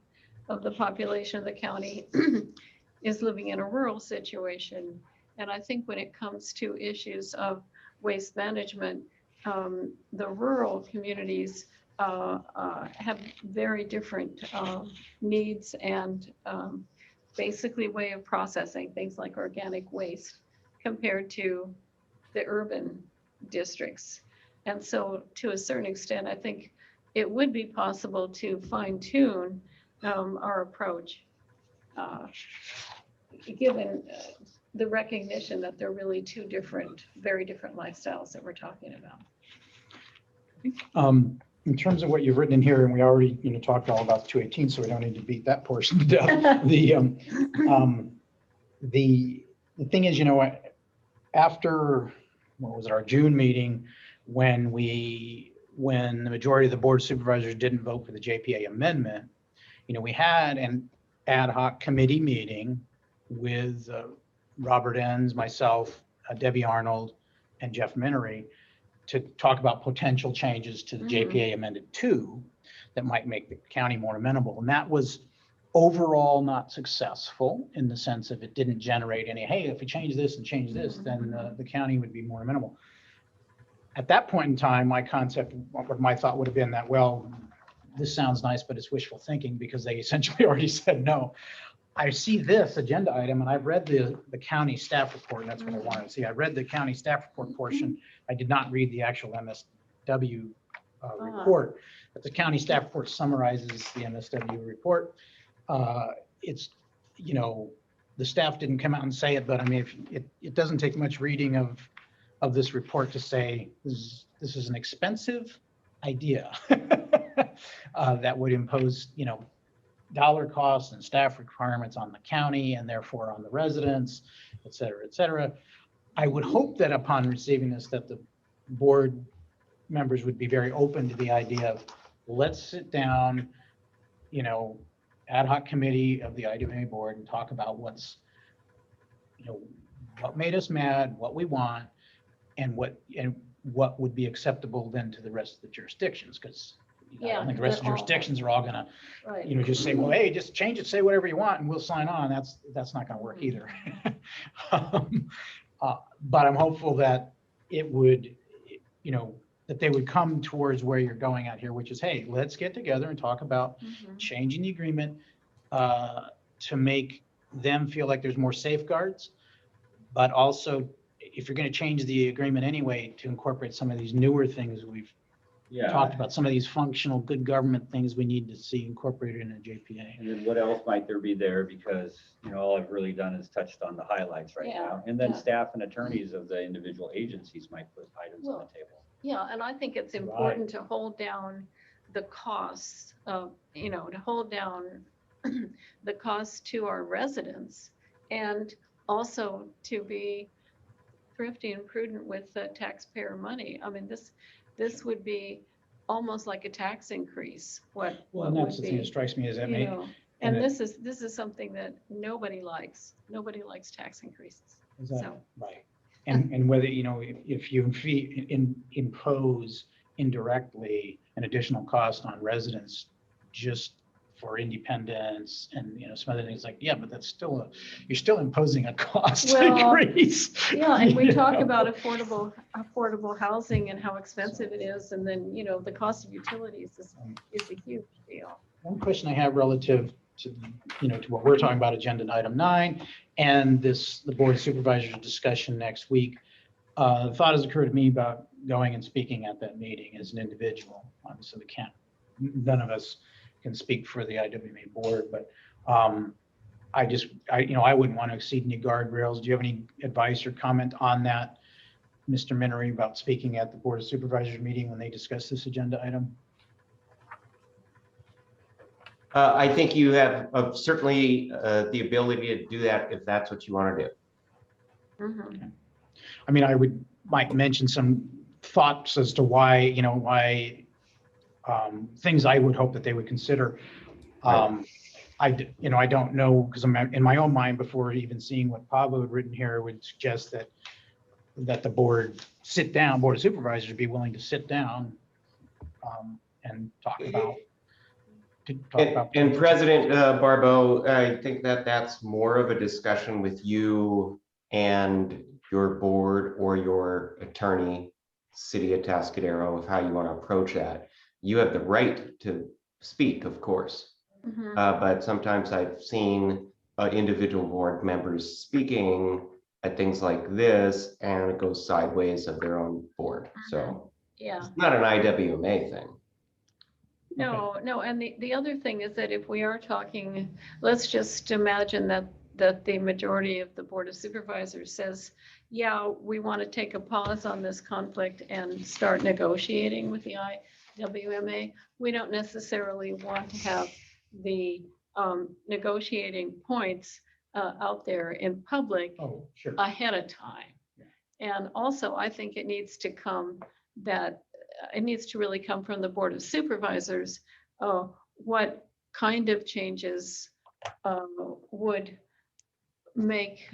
of the population of the county is living in a rural situation. And I think when it comes to issues of waste management, the rural communities have very different needs and basically way of processing things like organic waste compared to the urban districts. And so to a certain extent, I think it would be possible to fine tune our approach, given the recognition that they're really two different, very different lifestyles that we're talking about. In terms of what you've written in here, and we already, you know, talked all about the 218, so we don't need to beat that portion to death. The thing is, you know, after, what was it, our June meeting, when the majority of the board supervisors didn't vote for the JPA amendment, you know, we had an ad hoc committee meeting with Robert Enns, myself, Debbie Arnold, and Jeff Minery to talk about potential changes to the JPA amended 2 that might make the county more amenable. And that was overall not successful in the sense of it didn't generate any, hey, if we change this and change this, then the county would be more amenable. At that point in time, my concept, or my thought would have been that, well, this sounds nice, but it's wishful thinking because they essentially already said no. I see this agenda item and I've read the county staff report, and that's what I wanted to see. I read the county staff report portion. I did not read the actual MSW report, but the county staff report summarizes the MSW report. It's, you know, the staff didn't come out and say it, but I mean, it doesn't take much reading of this report to say this is an expensive idea that would impose, you know, dollar costs and staff requirements on the county and therefore on the residents, et cetera, et cetera. I would hope that upon receiving this, that the board members would be very open to the idea of, let's sit down, you know, ad hoc committee of the IWMA board and talk about what's, you know, what made us mad, what we want, and what would be acceptable then to the rest of the jurisdictions, because I don't think the rest of the jurisdictions are all gonna, you know, just say, well, hey, just change it, say whatever you want, and we'll sign on. That's not gonna work either. But I'm hopeful that it would, you know, that they would come towards where you're going at here, which is, hey, let's get together and talk about changing the agreement to make them feel like there's more safeguards, but also, if you're going to change the agreement anyway, to incorporate some of these newer things we've talked about, some of these functional good government things we need to see incorporated in a JPA. And then what else might there be there? Because, you know, all I've really done is touched on the highlights right now. And then staff and attorneys of the individual agencies might put items on the table. Yeah, and I think it's important to hold down the costs of, to hold down the costs to our residents, and also to be thrifty and prudent with the taxpayer money. I mean, this would be almost like a tax increase. Well, What and that's would the thing that be, strikes me is that you know, and and it- this is something that nobody likes. Nobody likes tax increases. is that So, right? And whether, if you impose indirectly an additional cost on residents just for independence and, some other things like, yeah, but that's still you're still imposing a cost Well, increase. yeah, and we you talk know? about affordable housing and how expensive it is, and then, the cost of utilities is a huge deal. One question I have relative to, to what we're talking about, agenda item 9, and the board of supervisors discussion next week. The thought has occurred to me about going and speaking at that meeting as an individual. Obviously, none of us can speak for the IWMA board, but I wouldn't want to exceed any guardrails. Do you have any advice or comment on that, Mr. Minery, about speaking at the board of supervisors meeting when they discuss this agenda item? I think you have certainly the ability to do that if that's what you want to do. Mhm. I mean, might mention some thoughts as to why things I would hope that they would consider. I don't know, because I'm in my own mind, before even seeing what Pablo had written here, would suggest that the board of supervisors be willing to sit down and talk about. And President Barbeau, I think that's more of a discussion with you and your board or your attorney, City of Atascadero, of how you want to approach that. You have the right to speak, of course, Mhm. but sometimes I've seen individual board members speaking at things like this, and it goes sideways of their own board. So Yeah. it's not an IWMA thing. No, and the other thing is that if we are talking, let's just imagine that the majority of the Board of Supervisors says, yeah, we want to take a pause on this conflict and start negotiating with the IWMA. We don't necessarily want to have the negotiating points out there in public ahead of time. And also, I think it needs to really come from the Board of Supervisors. What kind of changes would make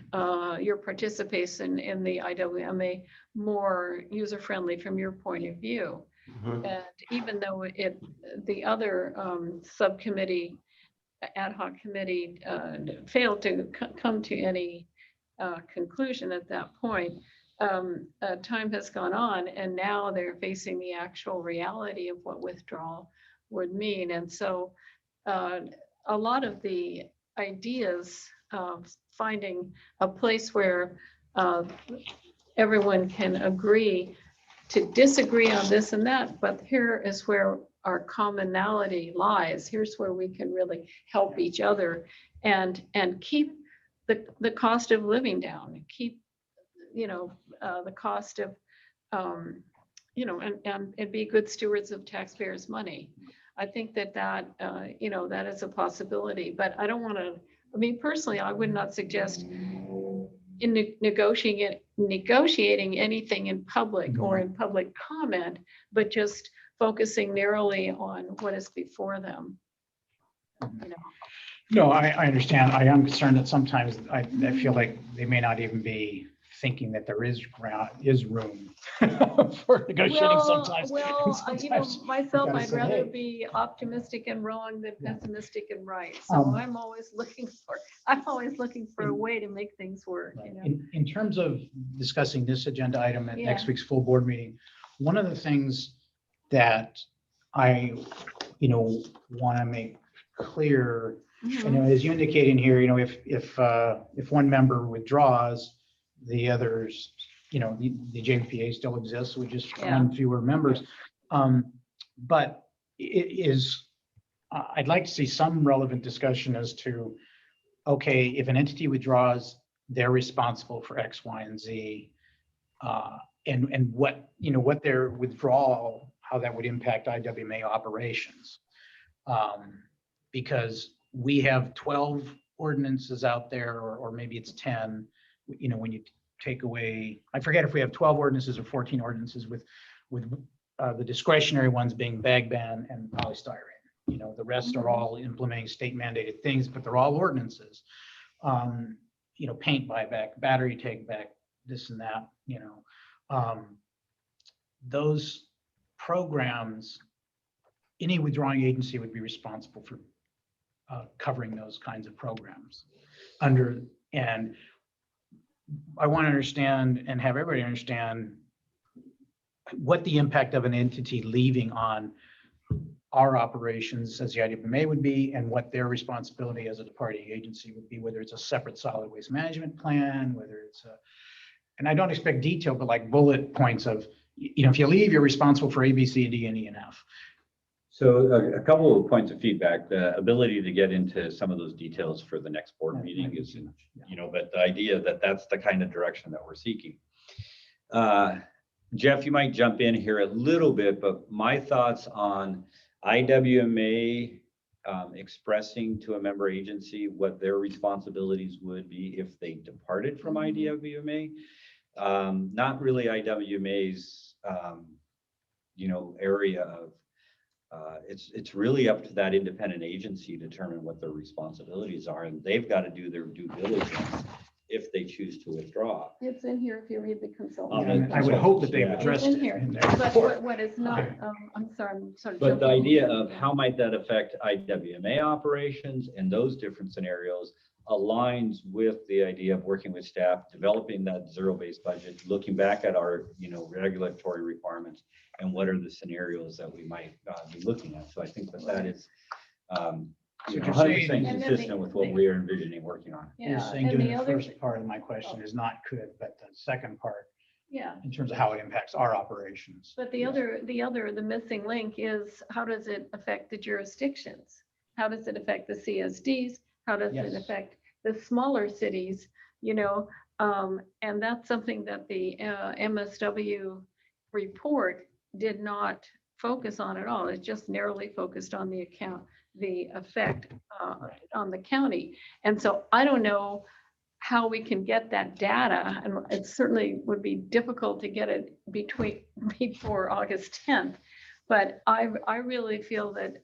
your participation in the IWMA more user-friendly from your point of view? Mhm. And even though the other subcommittee, ad hoc committee failed to come to any conclusion at that point, time has gone on, and now they're facing the actual reality of what withdrawal would mean. And so a lot of the ideas of finding a place where everyone can agree to disagree on this and that, but here is where our commonality lies. Here's where we can really help each other and keep the cost of living down, keep the cost of and be good stewards of taxpayers' money. I think that is a possibility, but I don't want to. I mean, personally, I would not suggest in negotiating anything in public or in public comment, but just focusing narrowly on what is before them. No, I understand. I am concerned that sometimes I feel like they may not even be thinking that there is room for negotiating sometimes. Myself, I'd say, rather hey. be optimistic and wrong than pessimistic and right. So Um, I'm always looking for a way to make things work. In terms of discussing this agenda item at next Yeah. week's full board meeting, one of the things that I, want to make clear, as you indicate in here, if one member withdraws, the others, the JPA still exists, we just one fewer members. But I'd like to see some relevant discussion as to, okay, if an entity withdraws, they're responsible for X, Y, and Z. And what, what their withdrawal, how that would impact IWMA operations. Because we have 12 ordinances out there, or maybe it's 10, when you take away, I forget if we have 12 ordinances or 14 ordinances with the discretionary ones being bag ban and polystyrene. The rest are all implementing state mandated things, but they're all ordinances. Paint buyback, battery take back, this and that, those programs, any withdrawing agency would be responsible for covering those kinds of programs and I want to understand and have everybody understand what the impact of an entity leaving on our operations as the IWMA would be, and what their responsibility as a departing agency would be, whether it's a separate solid waste management plan, whether it's and I don't expect detail, but like bullet points of, if you leave, you're responsible for A, B, C, D, and E, and F. So a couple of points of feedback. The ability to get into some of those details for the next board meeting is, but the idea that that's the kind of direction that we're seeking. Jeff, you might jump in here a little bit, but my thoughts on IWMA expressing to a member agency what their responsibilities would be if they departed from IWMA. Not really IWMA's, area of, it's really up to that independent agency to determine what their responsibilities are, and they've got to do their due diligence if they choose to withdraw. It's in here if you read the consultant. I would hope that they've addressed It's it in here, in their but report. what is not, I'm sorry, I'm sort of. But the jumping. idea of how might that affect IWMA operations and those different scenarios aligns with the idea of working with staff, developing that zero-based budget, looking back at our, regulatory requirements, and what are the scenarios that we might be looking at. So I think that is 100% consistent with what we are envisioning working on. You're Yeah, saying and doing the the other, first part of my question is not could, but the second part yeah, in terms of how it impacts our operations. but the missing link is how does it affect the jurisdictions? How does it affect the CSDs? How does it Yes. affect the smaller cities? And that's something that the MSW report did not focus on at all. It just narrowly focused on the effect on the county. And so I don't know how we can get that data, and it certainly would be difficult to get it before August 10th. But I really feel that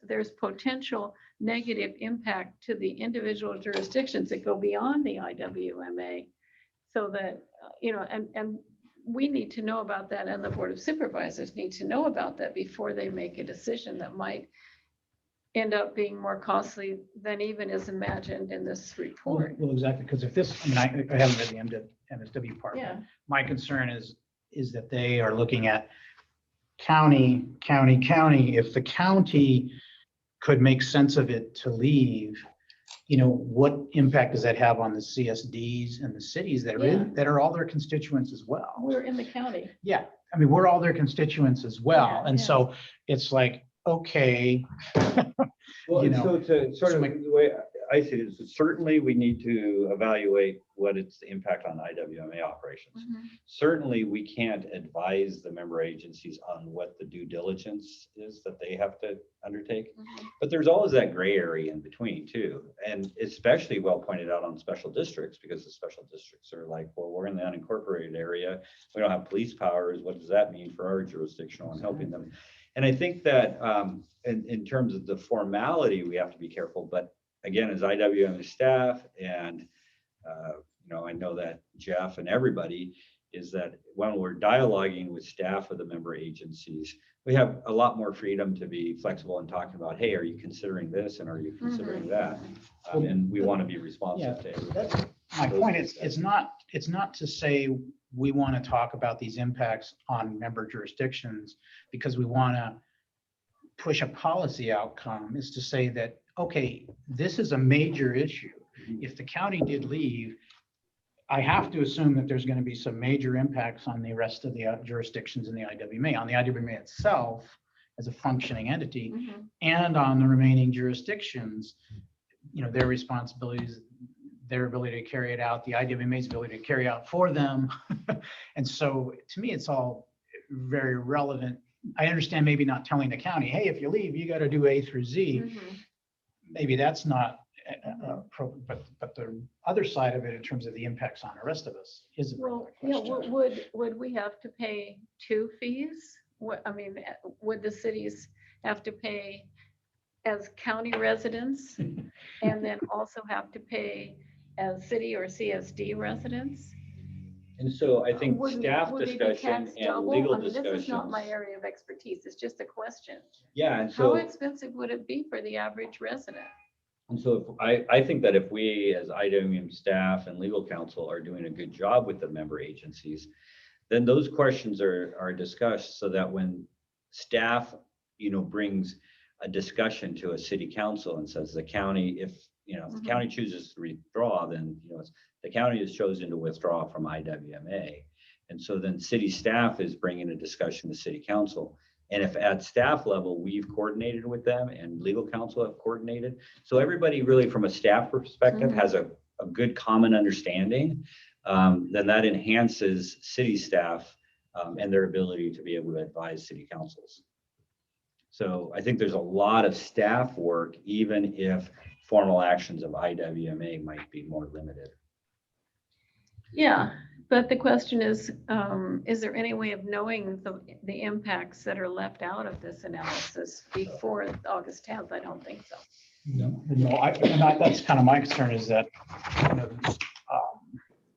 there's potential negative impact to the individual jurisdictions that go beyond the IWMA, so that and we need to know about that, and the Board of Supervisors need to know about that before they make a decision that might end up being more costly than even is imagined in this report. Well, exactly, because if this, I haven't read the MSW part. Yeah. My concern is that they are looking at county. If the county could make sense of it to leave, what impact does that have on the CSDs and the cities that are that are all their constituents as well? We're in the county. Yeah, we're all their constituents as well. Yeah, And yeah. so it's like, okay. Well, so to sort so of my- the way I see it is certainly we need to evaluate what its impact on IWMA operations. Mhm. Certainly, we can't advise the member agencies on what the due diligence is that they have to undertake. Mhm. But there's always that gray area in between too. And especially well pointed out on special districts, because the special districts are like, well, we're in the unincorporated area. We don't have police powers. What does that mean for our jurisdictional and helping them? And I think that in terms of the formality, we have to be careful. But again, as IWMA staff and I know that Jeff and everybody is that when we're dialoguing with staff of the member agencies, we have a lot more freedom to be flexible and talking about, hey, are you considering this and are you considering that? And we want to be responsive to everybody. My point is, it's not to say we want to talk about these impacts on member jurisdictions because we want to push a policy outcome. Is to say that, okay, this is a major issue. If the county did leave, I have to assume that there's going to be some major impacts on the rest of the jurisdictions in the IWMA, on the IWMA itself as a functioning entity, Mhm. and on the remaining jurisdictions, their responsibilities, their ability to carry it out, the IWMA's ability to carry out for them. And so to me, it's all very relevant. I understand maybe not telling the county, hey, if you leave, you got to do A through Z. Mhm. Maybe that's not, but the other side of it in terms of the impacts on the rest of us is a Well, relevant yeah, question. would we have to pay two fees? What, I mean, would the cities have to pay as county residents and then also have to pay as city or CSD residents? And so I think Would- staff would they be discussion taxed and double? legal I mean, this is not my discussions. area of expertise. It's just a question. Yeah, and How so, expensive would it be for the average resident? and so I think that if we as IWM staff and legal counsel are doing a good job with the member agencies, then those questions are discussed so that when staff, brings a discussion to a city council and says the county, if the Mhm. county chooses to withdraw, then, the county has chosen to withdraw from IWMA. And so then city staff is bringing a discussion to city council. And if at staff level, we've coordinated with them and legal counsel have coordinated. So everybody really from a staff perspective Mhm. has a good common understanding, then that enhances city staff and their ability to be able to advise city councils. So I think there's a lot of staff work, even if formal actions of IWMA might be more limited. Yeah, but the question is there any way of knowing the impacts that are left out of this analysis before August 10th? I don't think so. No, that's kind of my concern is that,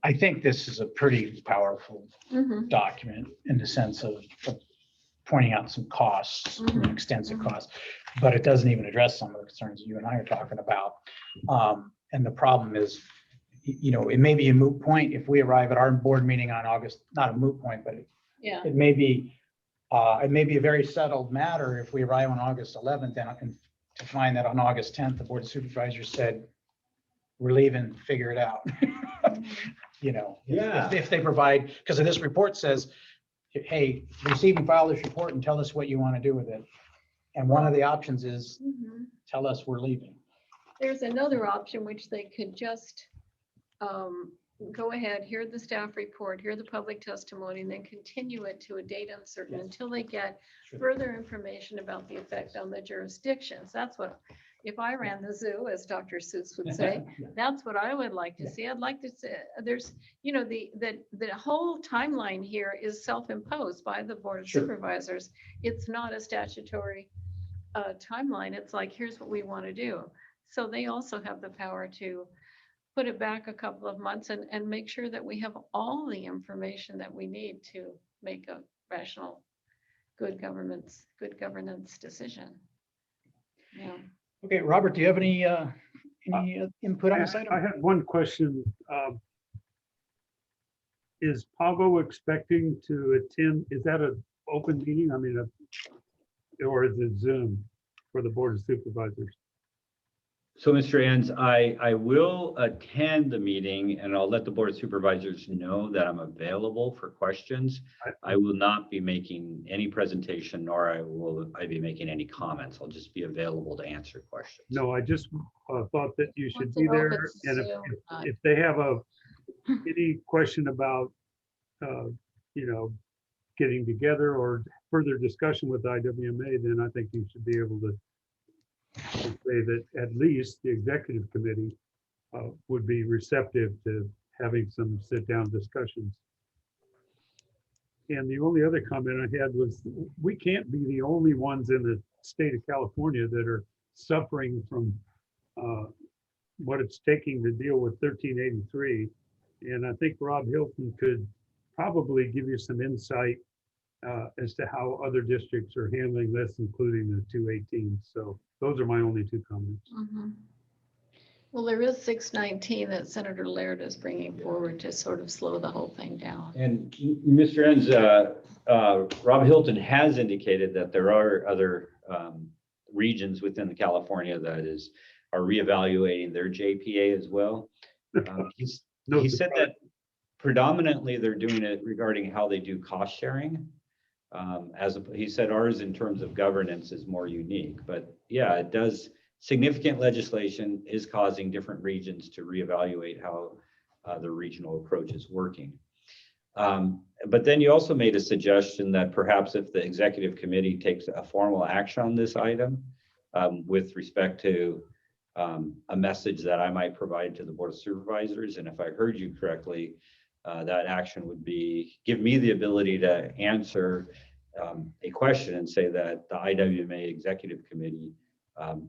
I think this is a pretty powerful Mhm. document in the sense of pointing out some costs, Mhm. extensive Mhm. costs, but it doesn't even address some of the concerns you and I are talking about. And the problem is, it may be a moot point if we arrive at our board meeting on August, not a moot point, but Yeah. it may be a very settled matter if we arrive on August 11th and to find that on August 10th, the Board of Supervisors said, we're leaving, figure it out. Yeah. If they provide, because this report says, hey, receive and file this report and tell us what you want to do with it. And one of the options is Mhm. tell us we're leaving. There's another option which they could just go ahead, hear the staff report, hear the public testimony, and then continue it to a date uncertain until they get Sure. further information about the effect on the jurisdictions. That's what, if I ran the zoo, as Dr. Seuss would say, that's what I would like to see. I'd like to see, there's, the whole timeline here is self-imposed by the Board of Sure. Supervisors. It's not a statutory timeline. It's like, here's what we want to do. So they also have the power to put it back a couple of months and make sure that we have all the information that we need to make a rational, good governance decision. Yeah. Okay, Robert, do you have any input on this I item? had one question. Is Pago expecting to attend? Is that an open meeting? I mean, or is it Zoom for the Board of Supervisors? So, Mr. Enns, I will attend the meeting and I'll let the Board of Supervisors know that I'm available for questions. I will not be making any presentation, nor will I be making any comments. I'll just be available to answer questions. No, I just thought that you should Once be it there. opens And Zoom, if they have any question about, getting together or further discussion with IWMA, then I think you should be able to say that at least the executive committee would be receptive to having some sit-down discussions. And the only other comment I had was, we can't be the only ones in the state of California that are suffering from what it's taking to deal with 1383. And I think Rob Hilton could probably give you some insight as to how other districts are handling this, including the 218. So those are my only two comments. Mhm. Well, there is 619 that Senator Laird is bringing forward to sort of slow the whole thing down. And Mr. Enns, Rob Hilton has indicated that there are other regions within California that are reevaluating their JPA as well. He said that predominantly they're doing it regarding how they do cost sharing. He said ours in terms of governance is more unique, but yeah, it does significant legislation is causing different regions to reevaluate how the regional approach is working. But then you also made a suggestion that perhaps if the executive committee takes a formal action on this item with respect to a message that I might provide to the Board of Supervisors, and if I heard you correctly, that action would be give me the ability to answer a question and say that the IWMA Executive Committee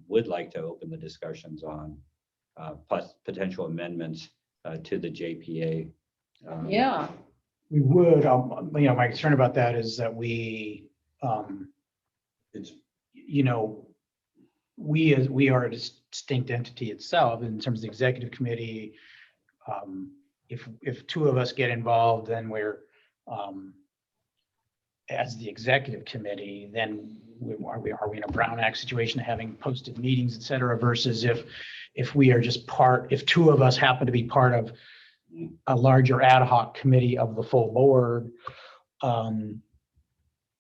would like to open the discussions on potential amendments to the JPA. Yeah, We would, my concern about that is that we, It's we are a distinct entity itself in terms of the executive committee. If two of us get involved, then we're, as the executive committee, then are we in a Brown Act situation of having posted meetings, et cetera, versus if we are just if two of us happen to be part of a larger ad hoc committee of the full board.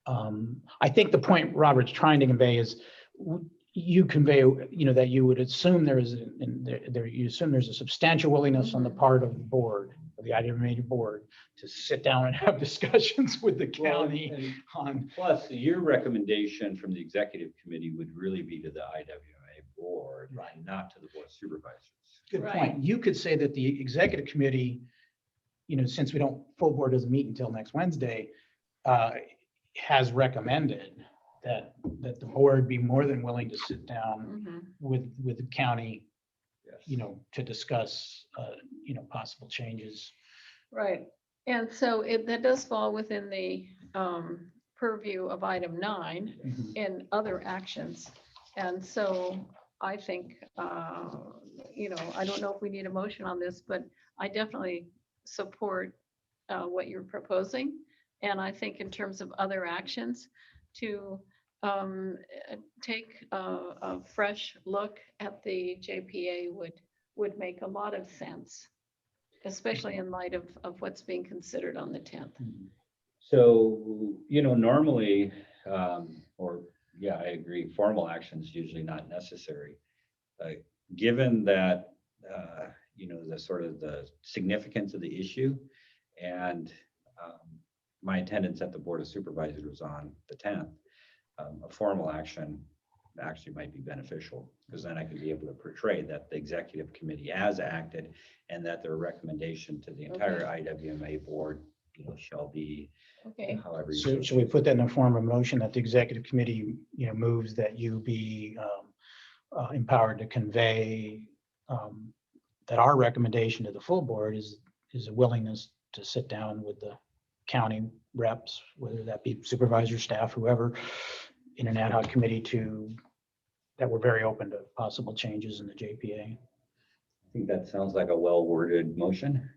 I think the point Robert's trying to convey is you convey, that you would assume there's a substantial willingness on the part of the board, of the IWMA board, to sit down and have discussions with the county on. Plus, your recommendation from the executive committee would really be to the IWMA board, Right. not to the Board of Supervisors. Good Right. point. You could say that the executive committee, since full board doesn't meet until next Wednesday, has recommended that the board be more than willing to sit down mhm, with the county, Yes. to discuss, possible changes. right. And so that does fall within the purview of item 9 Mhm. in other actions. And so I think, I don't know if we need a motion on this, but I definitely support what you're proposing. And I think in terms of other actions, to take a fresh look at the JPA would make a lot of sense, especially in light of what's being considered on the 10th. So, normally, I agree, formal action is usually not necessary. Given that, the sort of the significance of the issue and my attendance at the Board of Supervisors on the 10th, a formal action actually might be beneficial, because then I could be able to portray that the executive committee has acted and that their recommendation to the entire IWMA board, shall be Okay, however. you So so should we choose. put that in the form of motion that the executive committee, moves that you be empowered to convey that our recommendation to the full board is a willingness to sit down with the county reps, whether that be supervisor, staff, whoever, in an ad hoc committee that we're very open to possible changes in the JPA. I think that sounds like a well-worded motion.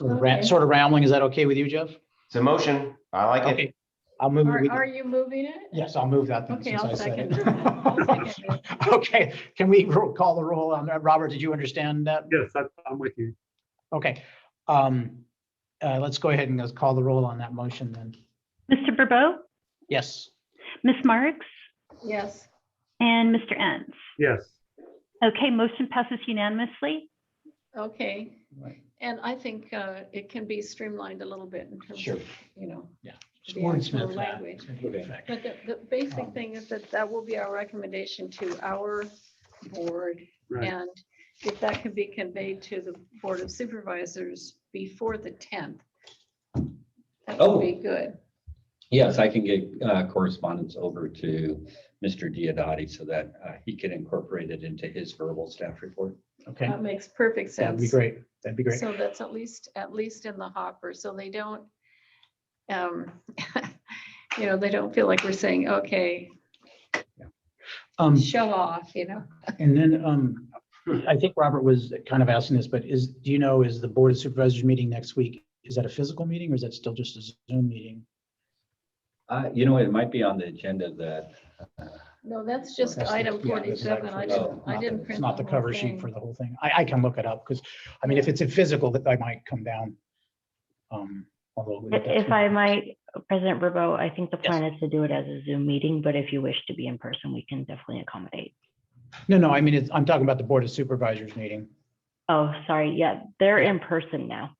Okay. Sort of rambling. Is that okay with you, Jeff? It's a motion. I like it. Okay. I'll move. are you moving it? Yes, I'll move that then. Okay, since I'll I said second it. it. I'll second it. Okay, can we call the roll on that? Robert, did you understand that? Yes, I'm with you. Okay. Let's go ahead and let's call the roll on that motion then. Mr. Burbo, Yes. Ms. Marks, Yes, and Mr. Entz. Yes. Okay, motion passes unanimously. okay. Right. And I think it can be streamlined a little bit in terms Sure. of, Just The wordsmith actual that. language. Okay. but the basic thing is that will be our recommendation to our board. Right. And if that can be conveyed to the Board of Supervisors before the 10th, that would be good. Yes, I can get correspondence over to Mr. Diodati so that he can incorporate it into his verbal staff report. Okay, That makes perfect sense. that'd be great. That'd be great. So that's at least in the hopper, so they don't, they don't feel like we're saying, okay, show off, And then I think Robert was kind of asking this, but is the Board of Supervisors meeting next week? Is that a physical meeting or is that still just a Zoom meeting? It might be on the agenda that. No, that's just That's the- item yeah, this is 47. item I 47. didn't, I Not didn't the- print It's not the whole cover sheet thing. for the whole thing. I can look it up because, if it's a physical, that I might come down. Although. If I might, President Verbo, I think the Yes. plan is to do it as a Zoom meeting, but if you wish to be in person, we can definitely accommodate. No, I mean, I'm talking about the Board of Supervisors meeting. Oh, sorry. Yeah, they're in person now.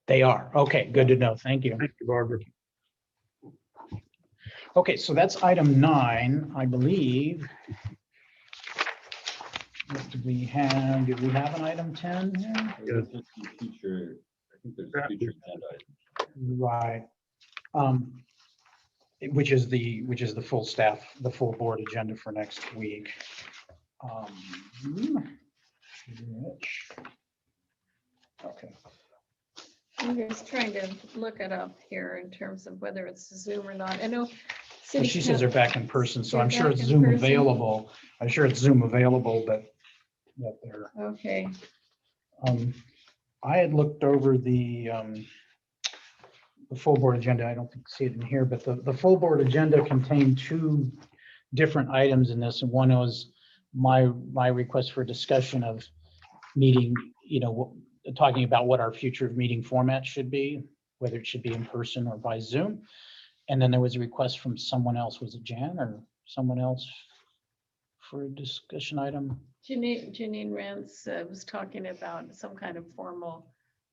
They are. Okay, good to know. Thank you. Thank you, Barbara. Okay, so that's item 9, I believe. What did we have? Did we have an item 10 here? Yes. Future, I think there's future agenda items. Right. Which is the full staff, the full board agenda for next week. Okay. I'm just trying to look it up here in terms of whether it's Zoom or not. I know. Well, city she says they're council- back in person, so They're I'm sure back it's in Zoom person? available. I'm sure it's Zoom available, but they're. Okay, I had looked over the full board agenda. I don't think see it in here, but the full board agenda contained 2 different items in this. And one was my request for discussion of meeting, talking about what our future meeting format should be, whether it should be in person or by Zoom. And then there was a request from someone else. Was it Jan or someone else for a discussion item? Janine Rance was talking about some kind of formal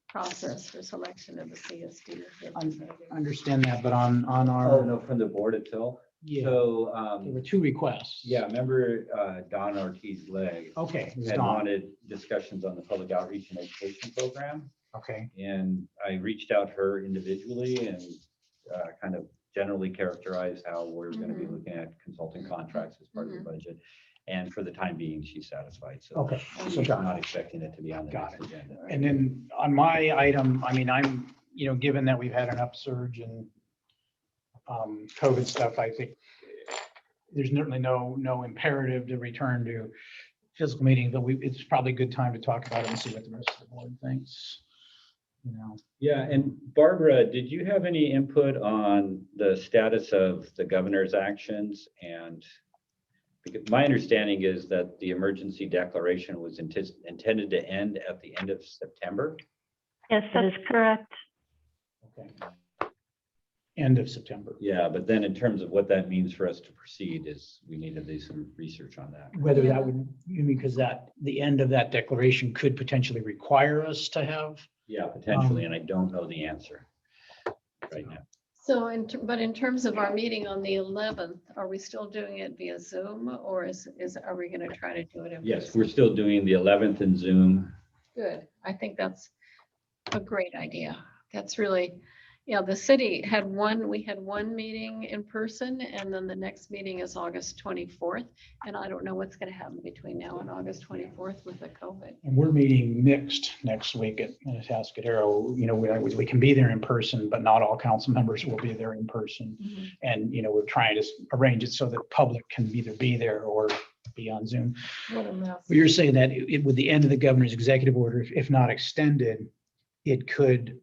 process for selection of the CSD. I understand that, but on Oh, our, no, from the board itself? yeah, So, there were 2 requests. yeah, remember Don Ortiz-Legg Okay, it's had Dawn. wanted discussions on the public outreach and education program. Okay, And I reached out her individually and kind of generally characterized how we're going to be Mhm. looking at consulting contracts as part of the budget. And for the time being, she's satisfied. So okay. I'm not expecting it to be on the Got next agenda. And then on my item, I mean, I'm, given that we've had an upsurge in COVID stuff, I think there's certainly no imperative to return to physical meeting, but it's probably a good time to talk about it and see what the rest of the board thinks. Yeah, and Barbara, did you have any input on the status of the governor's actions? And because my understanding is that the emergency declaration was intended to end at the end of September. Yes, that is correct. Okay. End of September. Yeah, but then in terms of what that means for us to proceed is we need to do some research on that. Whether Yeah. that would, because the end of that declaration could potentially require us to have. Yeah, potentially, and I don't know the answer right now. So, but in terms of our meeting on the 11th, are we still doing it via Zoom or are we going to try to do it in Yes, person? we're still doing the 11th in Zoom. Good. I think that's a great idea. That's really, the city we had one meeting in person and then the next meeting is August 24th. And I don't know what's going to happen between now and August 24th with the COVID. And we're meeting mixed next week at Atascadero. We can be there in person, but not all council members will be there in person. And, we're trying to arrange it so that public can either be there or be on Zoom. What a mess. But you're saying that with the end of the governor's executive order, if not extended, it could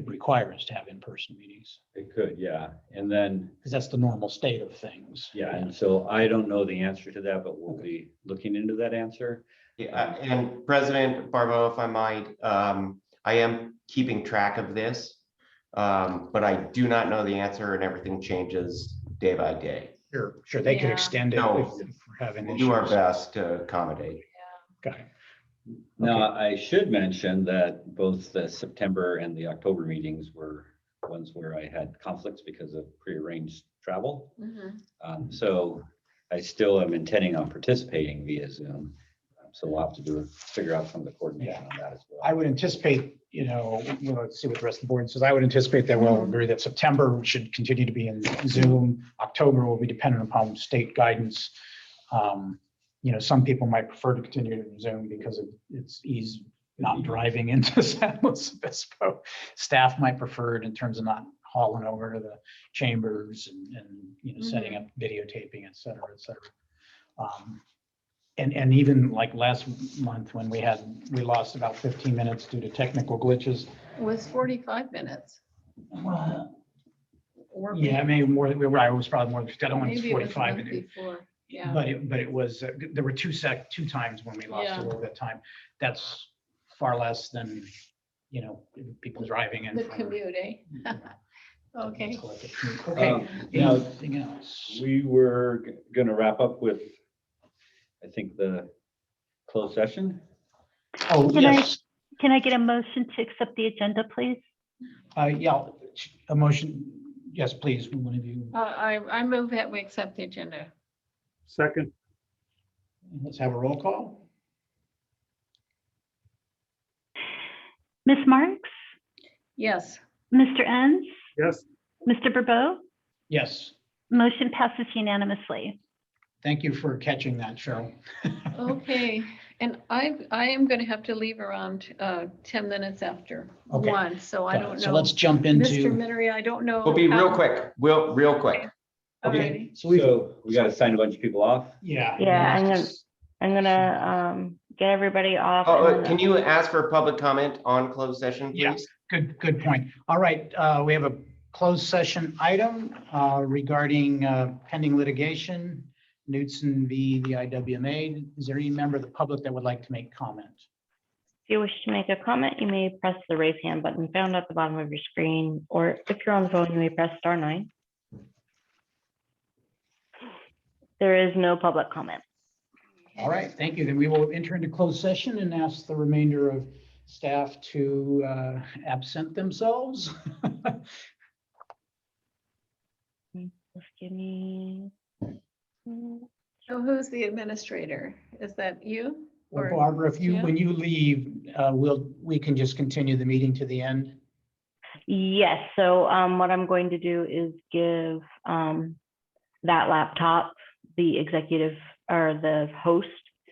require us to have in-person meetings, It could, yeah. And then, because that's the normal state of things. yeah, and so I don't know the answer to that, but we'll be looking into that answer. Yeah, and President Barbeau, if I might, I am keeping track of this, but I do not know the answer and everything changes day by day. Sure, they could Yeah. extend it No. if we're having We'll issues. do our best to accommodate. Got it. Now, I should mention that both the September and the October meetings were ones where I had conflicts because of prearranged travel. So I still am intending on participating via Zoom. So we'll have to figure out some of the coordination on that as well. I would anticipate, let's see what the rest of the board says. I would anticipate that we'll agree that September should continue to be in Zoom. October will be dependent upon state guidance. Some people might prefer to continue in Zoom because of its ease, not driving into San Luis Obispo. Staff might prefer it in terms of not hauling over to the chambers and setting up videotaping, et cetera, et cetera. And even like last month when we lost about 15 minutes due to technical glitches. It was 45 minutes. Or Yeah, maybe more. It was probably more. I don't want maybe to it was a 45 month minutes. before. Yeah. But it was, there were two times when we lost Yeah. a little bit of time. That's far less than, people driving in. The from- commute, eh? Okay. Okay, Now, anything else? we were gonna wrap up with, I think, the closed session. Oh, Can I- yes, Can I get a motion to accept the agenda, please? yeah, a motion, yes, please, one of you. I move that we accept the agenda. Second, Let's have a roll call. Ms. Marks, Yes. Mr. Enns, yes, Mr. Verboe, Yes, motion passes unanimously. thank you for catching that, Cheryl. Okay, and I am going to have to leave around 10 minutes after Okay. 1, so I don't know. So let's jump Mr. into, Minery, I don't know. We'll be real how- quick. Real quick. okay, Alrighty. so we, So we gotta sign a bunch of people off. yeah. Yeah, let's I'm gonna get everybody off. Oh, and then- can you ask for public comment on closed session, Yeah. please? Good point. All right, we have a closed session item regarding pending litigation, Knutson v. the IWMA. Is there any member of the public that would like to make comment? If you wish to make a comment, you may press the raise hand button found at the bottom of your screen, or if you're on the phone, you may press *9. There is no public comment. All right, thank you. Then we will enter into closed session and ask the remainder of staff to absent themselves. Just give me. So who's the administrator? Is that you? Or Or Barbara, if you, Jim? when you leave, we can just continue the meeting to the end. Yes, so what I'm going to do is give that laptop, the executive or the host